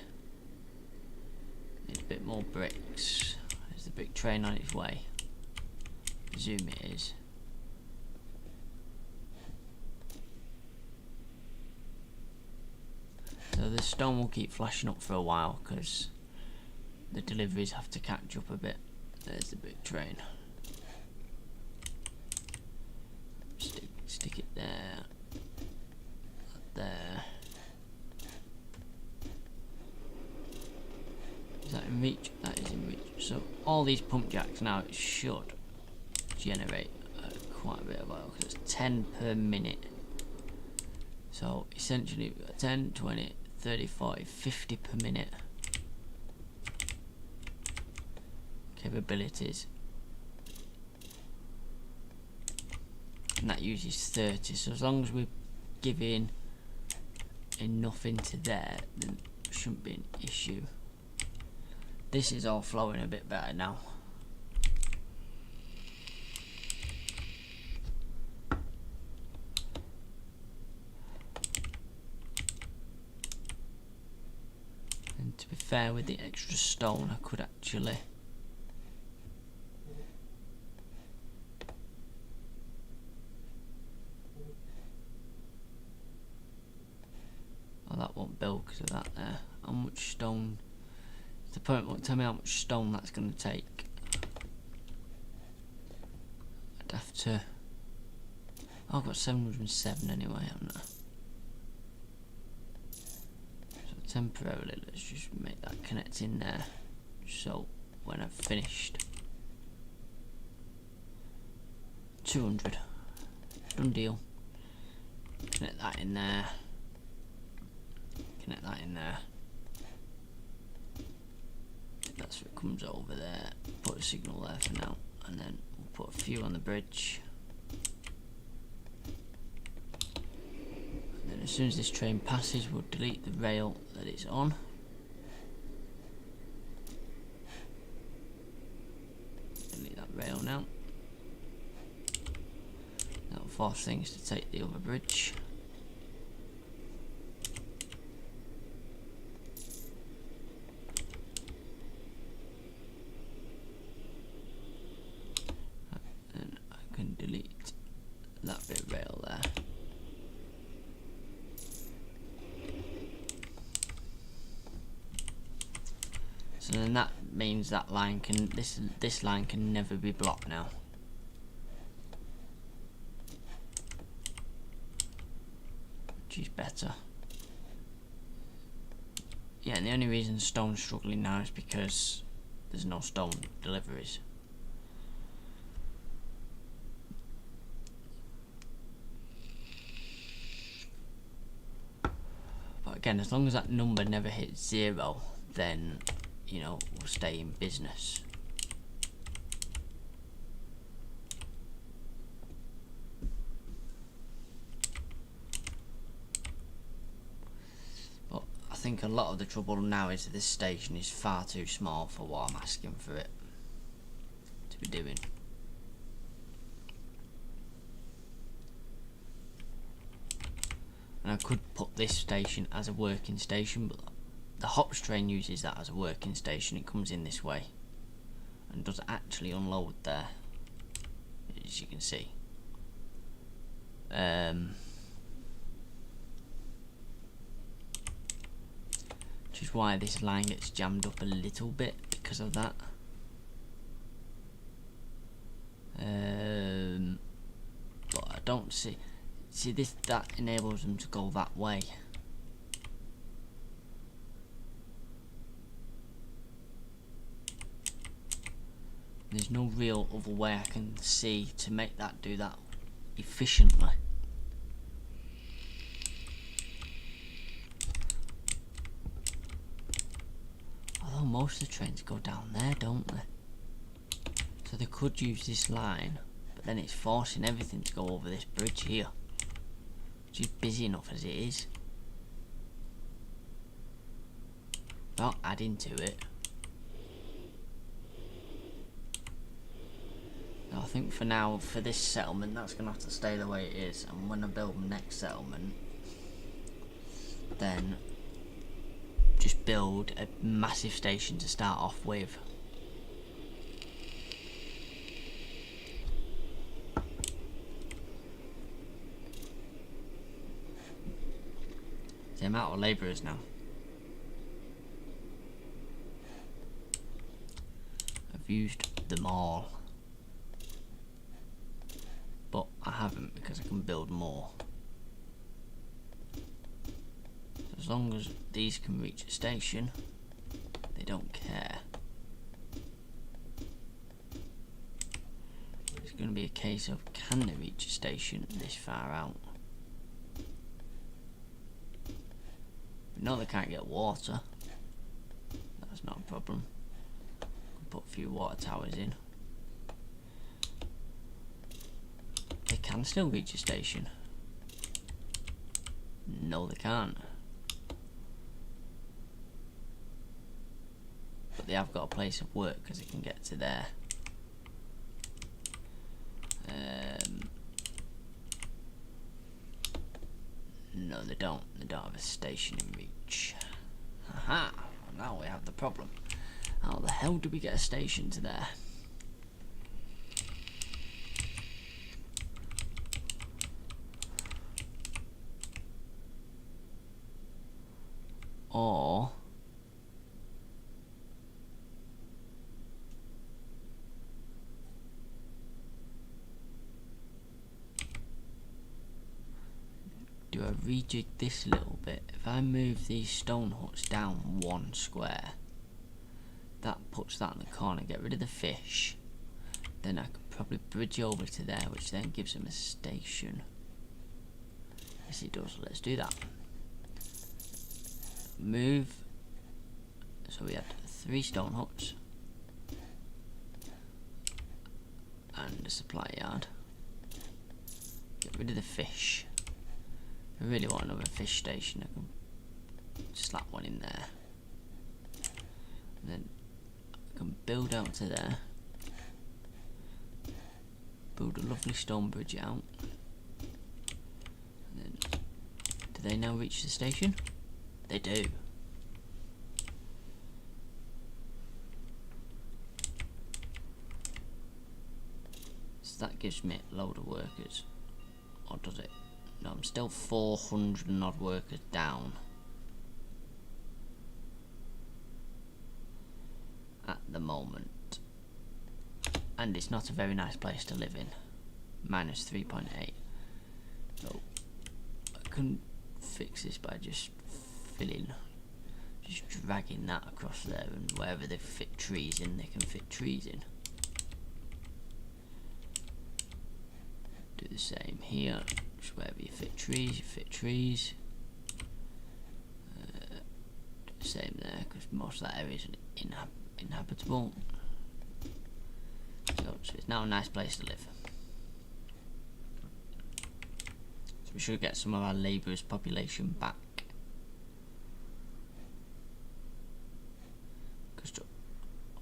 needs a bit more bricks. There's the brick train on its way. Presume it is. So the stone will keep flashing up for a while because the deliveries have to catch up a bit. There's the big train. Stick it there. There. Is that in reach? That is in reach. So all these pump jacks now, it should generate quite a bit of oil because it's 10 per minute. So essentially we've got 10, 20, 30, 40, 50 per minute capabilities, and that uses 30. So as long as we're giving enough into there, then it shouldn't be an issue. This is all flowing a bit better now. And to be fair, with the extra stone I could actually that won't build because of that there. How much stone? The point won't tell me how much stone that's going to take. I'd have to. Oh, I've got 707 anyway, haven't I? So temporarily, let's just make that connect in there. So when I've finished, 200. Done deal. Connect that in there. Connect that in there. That's what comes over there. Put a signal there for now, and then we'll put a few on the bridge. And then as soon as this train passes, we'll delete the rail that it's on. Delete that rail now. That'll force things to take the other bridge. Delete that bit of rail there. So then that means that line can this line can never be blocked now. Which is better. Yeah, and the only reason stone's struggling now is because there's no stone deliveries. Again, as long as that number never hits 0, then, you know, we'll stay in business. But I think a lot of the trouble now is that this station is far too small for what I'm asking for it to be doing. And I could put this station as a working station, but the hops train uses that as a working station. It comes in this way and does actually unload there, as you can see. Which is why this line gets jammed up a little bit because of that. But I don't see. See, that enables them to go that way. There's no real other way I can see to make that do that efficiently. Although most of the trains go down there, don't they? So they could use this line, but then it's forcing everything to go over this bridge here, which is busy enough as it is, without adding to it. I think for now, for this settlement, that's going to have to stay the way it is, and when I build my next settlement, then just build a massive station to start off with. The amount of labourers now. I've used them all. But I haven't, because I can build more. As long as these can reach a station, they don't care. It's going to be a case of, can they reach a station this far out? We know they can't get water. That's not a problem. Put a few water towers in. They can still reach a station. No, they can't. But they have got a place of work because they can get to there. No, they don't. They don't have a station in reach. Aha! Now we have the problem. How the hell do we get a station to there? Or do I rejig this a little bit? If I move these stone huts down 1 square, that puts that in the corner, get rid of the fish, then I could probably bridge over to there, which then gives them a station. Yes it does, let's do that. Move, so we had 3 stone huts and a supply yard. Get rid of the fish. If I really want another fish station, I can slap one in there. And then I can build out to there. Build a lovely stone bridge out. And then, do they now reach the station? They do. So that gives me a load of workers. Or does it? No, I'm still 400 and odd workers down. At the moment. And it's not a very nice place to live in. Minus 3.8. So I can fix this by just dragging that across there, and wherever they fit trees in, they can fit trees in. Do the same here, just wherever you fit trees, you fit trees. Do the same there, because most of that area is inhabitable. So it's now a nice place to live. So we should get some of our labourers' population back.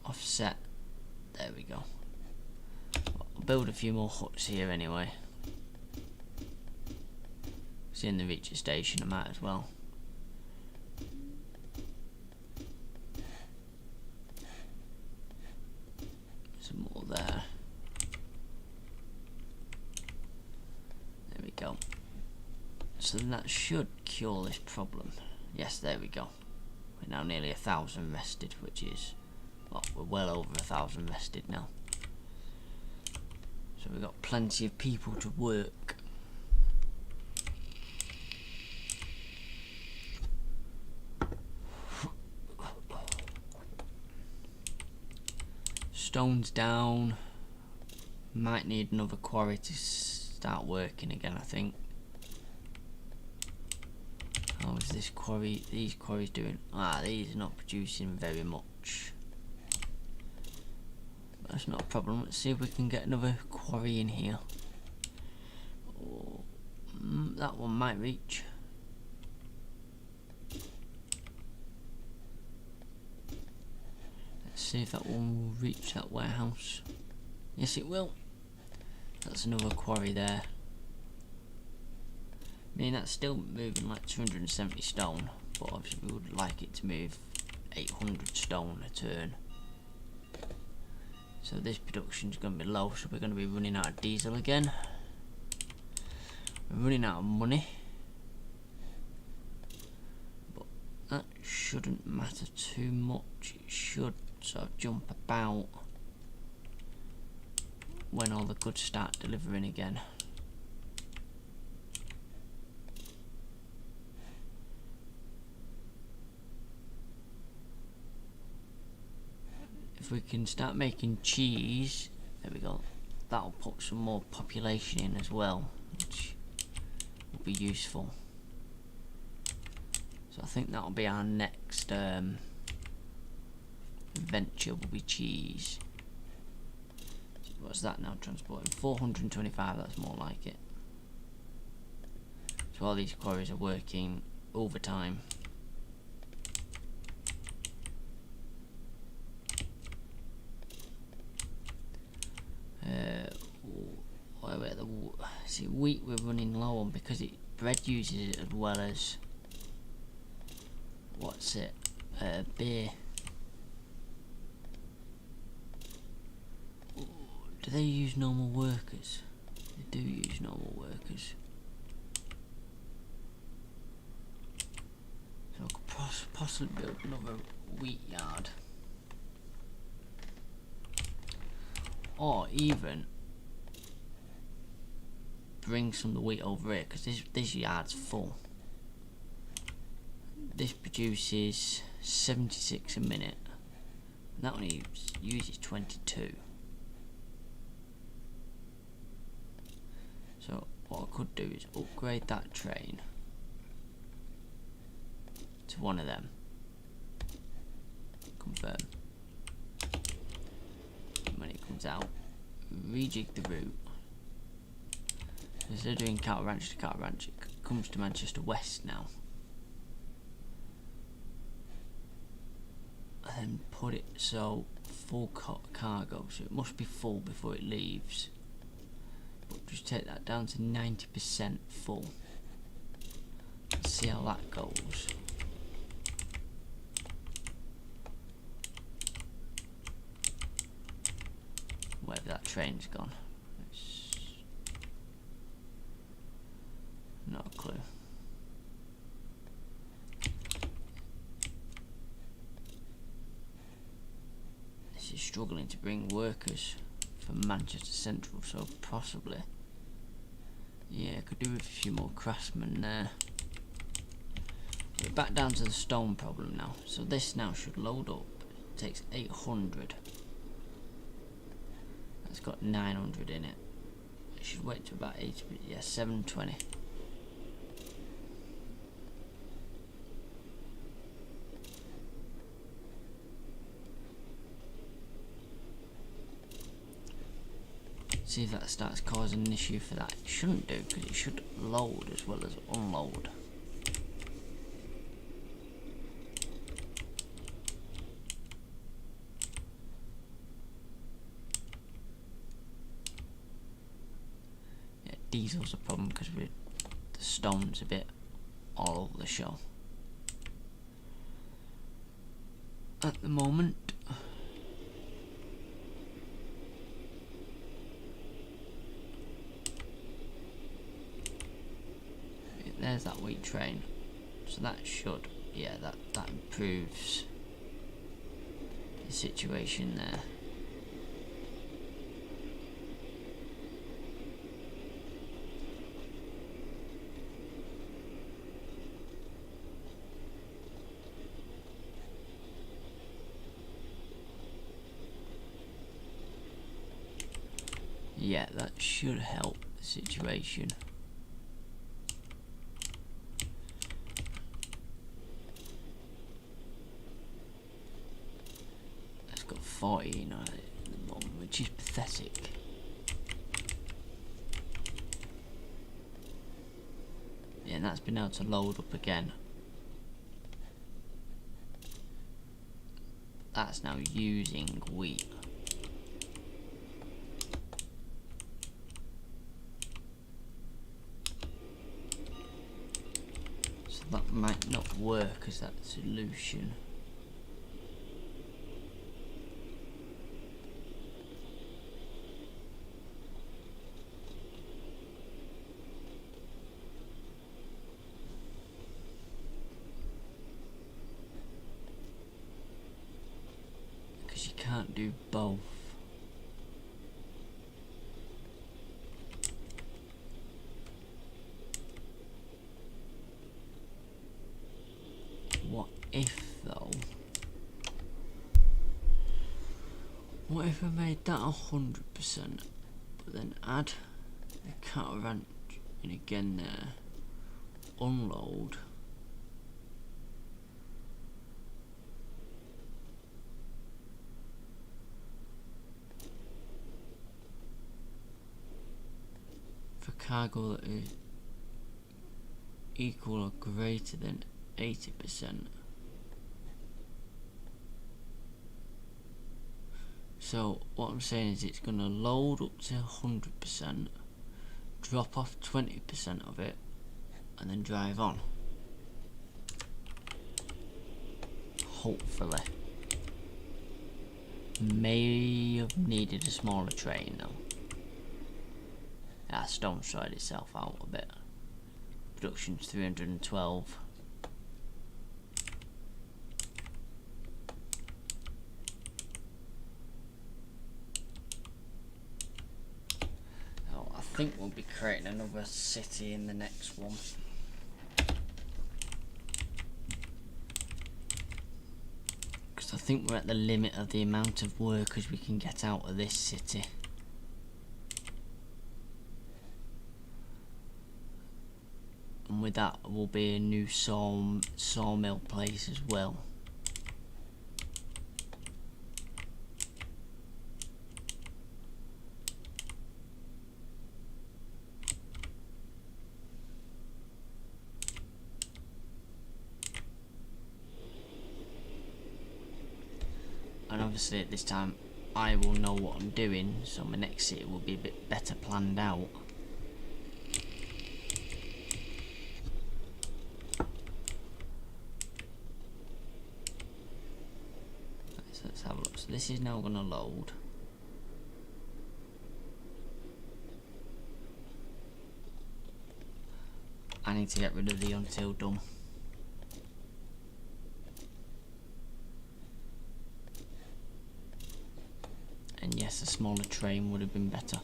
Offset, there we go. I'll build a few more huts here anyway. It's in the reach station, I might as well. Some more there. There we go. So then that should cure this problem. Yes, there we go. We're now nearly 1,000 rested, which is, well, we're well over 1,000 rested now. So we've got plenty of people to work. stone's down. Might need another quarry to start working again, I think. How is this quarry? These quarries doing? These are not producing very much. That's not a problem. Let's see if we can get another quarry in here. Oh, that one might reach. Let's see if that one will reach that warehouse. Yes, it will. That's another quarry there. I mean, that's still moving like 270 stone, but obviously we would like it to move 800 stone a turn. So this production is going to be low, so we're going to be running out of diesel again. We're running out of money, but that shouldn't matter too much. It should sort of jump about when all the goods start delivering again. If we can start making cheese, there we go, that'll put some more population in as well, which will be useful. So I think that'll be our next venture, will be cheese. So what's that now transporting? 425, that's more like it. So all these quarries are working overtime. See, wheat we're running low on because bread uses it as well as beer. Do they use normal workers? They do use normal workers. So I could possibly build another wheat yard, or even bring some of the wheat over here, because this yard's full. This produces 76 a minute, and that only uses 22. So what I could do is upgrade that train to one of them. Confirm. And when it comes out, rejig the route. Instead of doing Cattle Ranch to Cattle Ranch, it comes to Manchester West now. And then put it so full cargo, so it must be full before it leaves. But just take that down to 90% full. Let's see how that goes. Wherever that train's gone. Not a clue. This is struggling to bring workers from Manchester Central, so possibly. Yeah, could do with a few more craftsmen there. We're back down to the stone problem now. So this now should load up. It takes 800. That's got 900 in it. It should wait to about 80, yeah, 720. See if that starts causing an issue for that. It shouldn't do, because it should load as well as unload. Yeah, diesel's a problem because the stone's a bit all over the show at the moment. There's that wheat train, so that should, yeah, that improves the situation there. yeah, that should help the situation. That's got 14 on it at the moment, which is pathetic. Yeah, and that's been able to load up again. That's now using wheat. So that might not work as that solution. Because you can't do both. What if though? What if I made that 100%, but then add the cattle ranch in again there, unload, for cargo that is equal or greater than 80%. So what I'm saying is it's going to load up to 100%, drop off 20% of it, and then drive on. Hopefully. May have needed a smaller train though. That stone tried itself out a bit. Production's 312. Oh, I think we'll be creating another city in the next one. Because I think we're at the limit of the amount of workers we can get out of this city. And with that will be a new sawmill place as well. And obviously at this time I will know what I'm doing, so my next city will be a bit better planned out. Let's have a look. So this is now going to load. I need to get rid of the until done. And yes, a smaller train would have been better.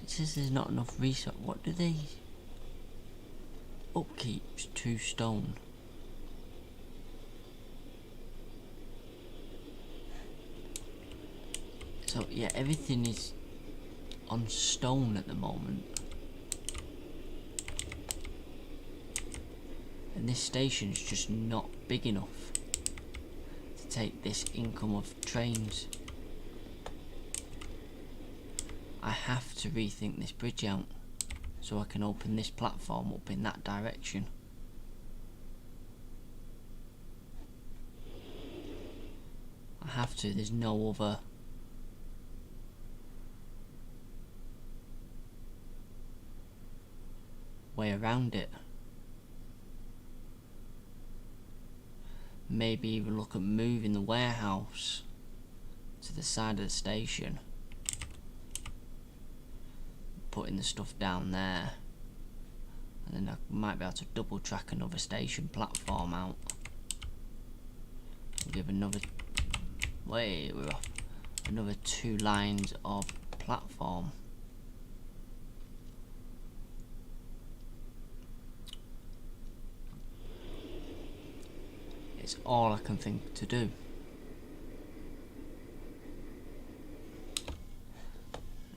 It says there's not enough resource. What do they... Upkeeps 2 stone. So yeah, everything is on stone at the moment. And this station's just not big enough to take this income of trains. I have to rethink this bridge out so I can open this platform up in that direction. I have to, there's no other way around it. Maybe even look at moving the warehouse to the side of the station, putting the stuff down there, and then I might be able to double track another station platform out and give another we're off another 2 lines of platform. It's all I can think to do.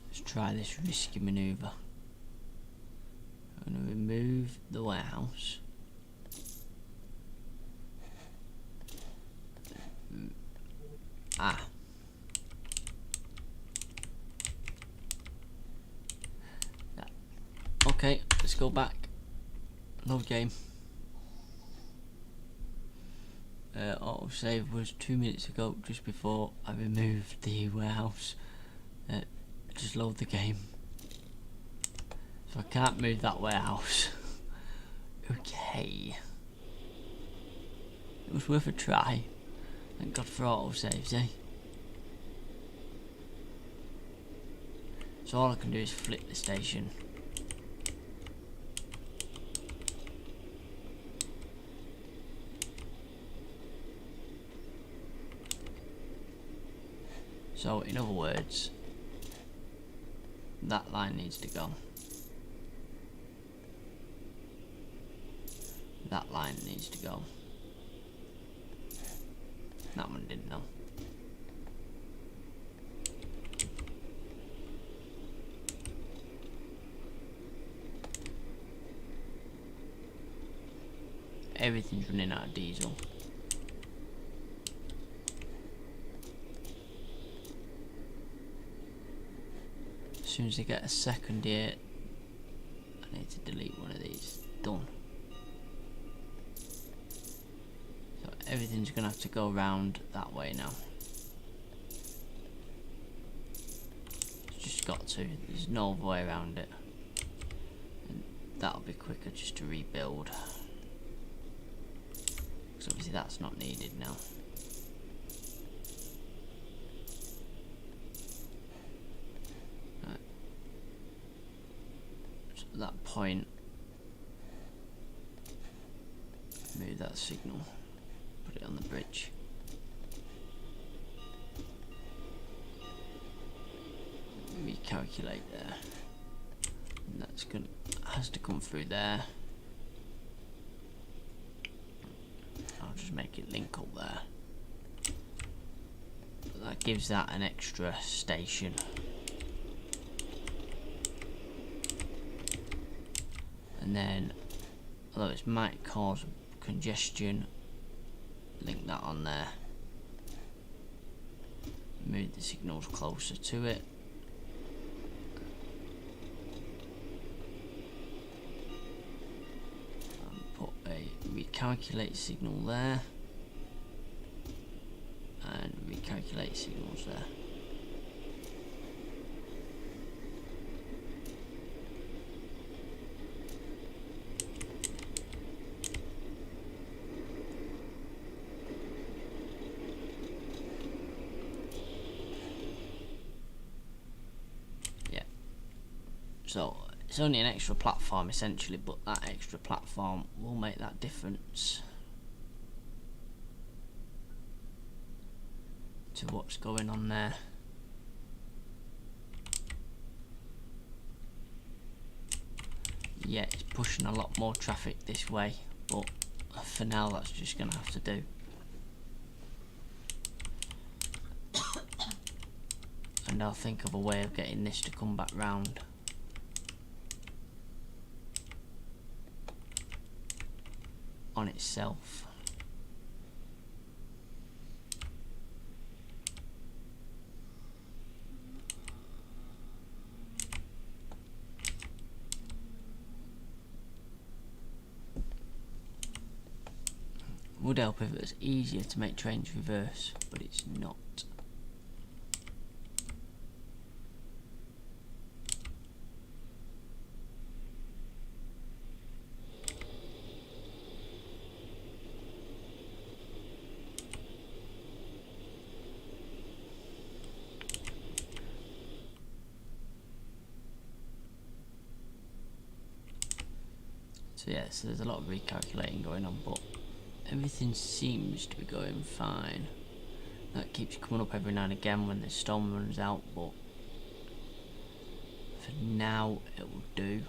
Let's try this risky manoeuvre. I'm going to remove the warehouse. Okay, let's go back. Load game. Autosave was 2 minutes ago, just before I removed the warehouse. Just load the game. So I can't move that warehouse. Okay. It was worth a try. Thank God for autosaves, eh? So all I can do is flip the station. So in other words, that line needs to go. That line needs to go. That one didn't know. Everything's running out of diesel. As soon as I get a second here, I need to delete one of these. Done. So everything's gonna have to go round that way now. It's just got to. There's no other way around it. And that'll be quicker just to rebuild. Because obviously that's not needed now. At that point, move that signal, put it on the bridge. Recalculate there. And that's gonna has to come through there. I'll just make it link up there. But that gives that an extra station. And then, although it might cause congestion, link that on there. Move the signals closer to it. And put a recalculate signal there. And recalculate signals there. So it's only an extra platform essentially, but that extra platform will make that difference to what's going on there. Yeah, it's pushing a lot more traffic this way, but for now that's just gonna have to do. And I'll think of a way of getting this to come back round. On itself. Would help if it was easier to make trains reverse, but it's not. So yeah, so there's a lot of recalculating going on, but everything seems to be going fine. That keeps coming up every now and again when the storm runs out, but for now it will do.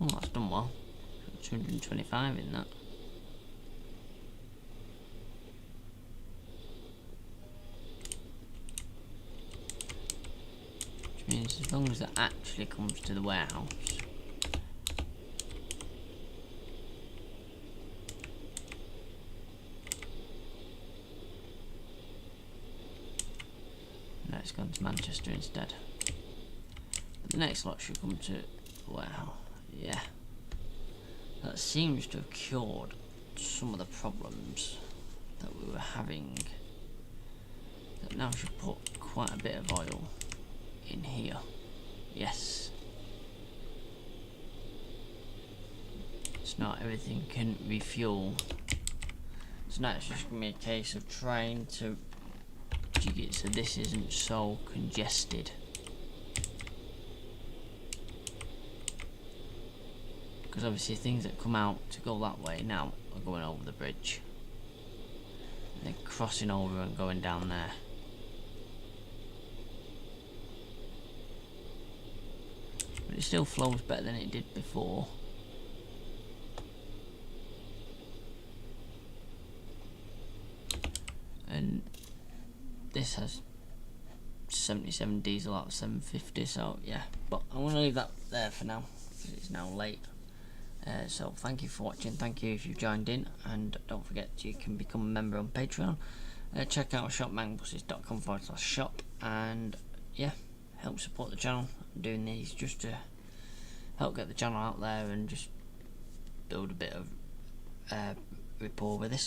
Oh, that's done well. 225 in that. Which means as long as it actually comes to the warehouse, no, it's gone to Manchester instead. But the next lot should come to the warehouse. Yeah. That seems to have cured some of the problems that we were having. That now should put quite a bit of oil in here. Yes. It's not everything can refuel. So now it's just going to be a case of trying to jig it so this isn't so congested. Because obviously things that come out to go that way now are going over the bridge. And they're crossing over and going down there. But it still flows better than it did before. And this has 77 diesel out of 750, so yeah. But I'm going to leave that there for now, because it's now late. So thank you for watching, thank you if you've joined in, and don't forget you can become a member on Patreon. Check out shopmangbuses.com/shop, and yeah, help support the channel. I'm doing these just to help get the channel out there and just build a bit of rapport with this.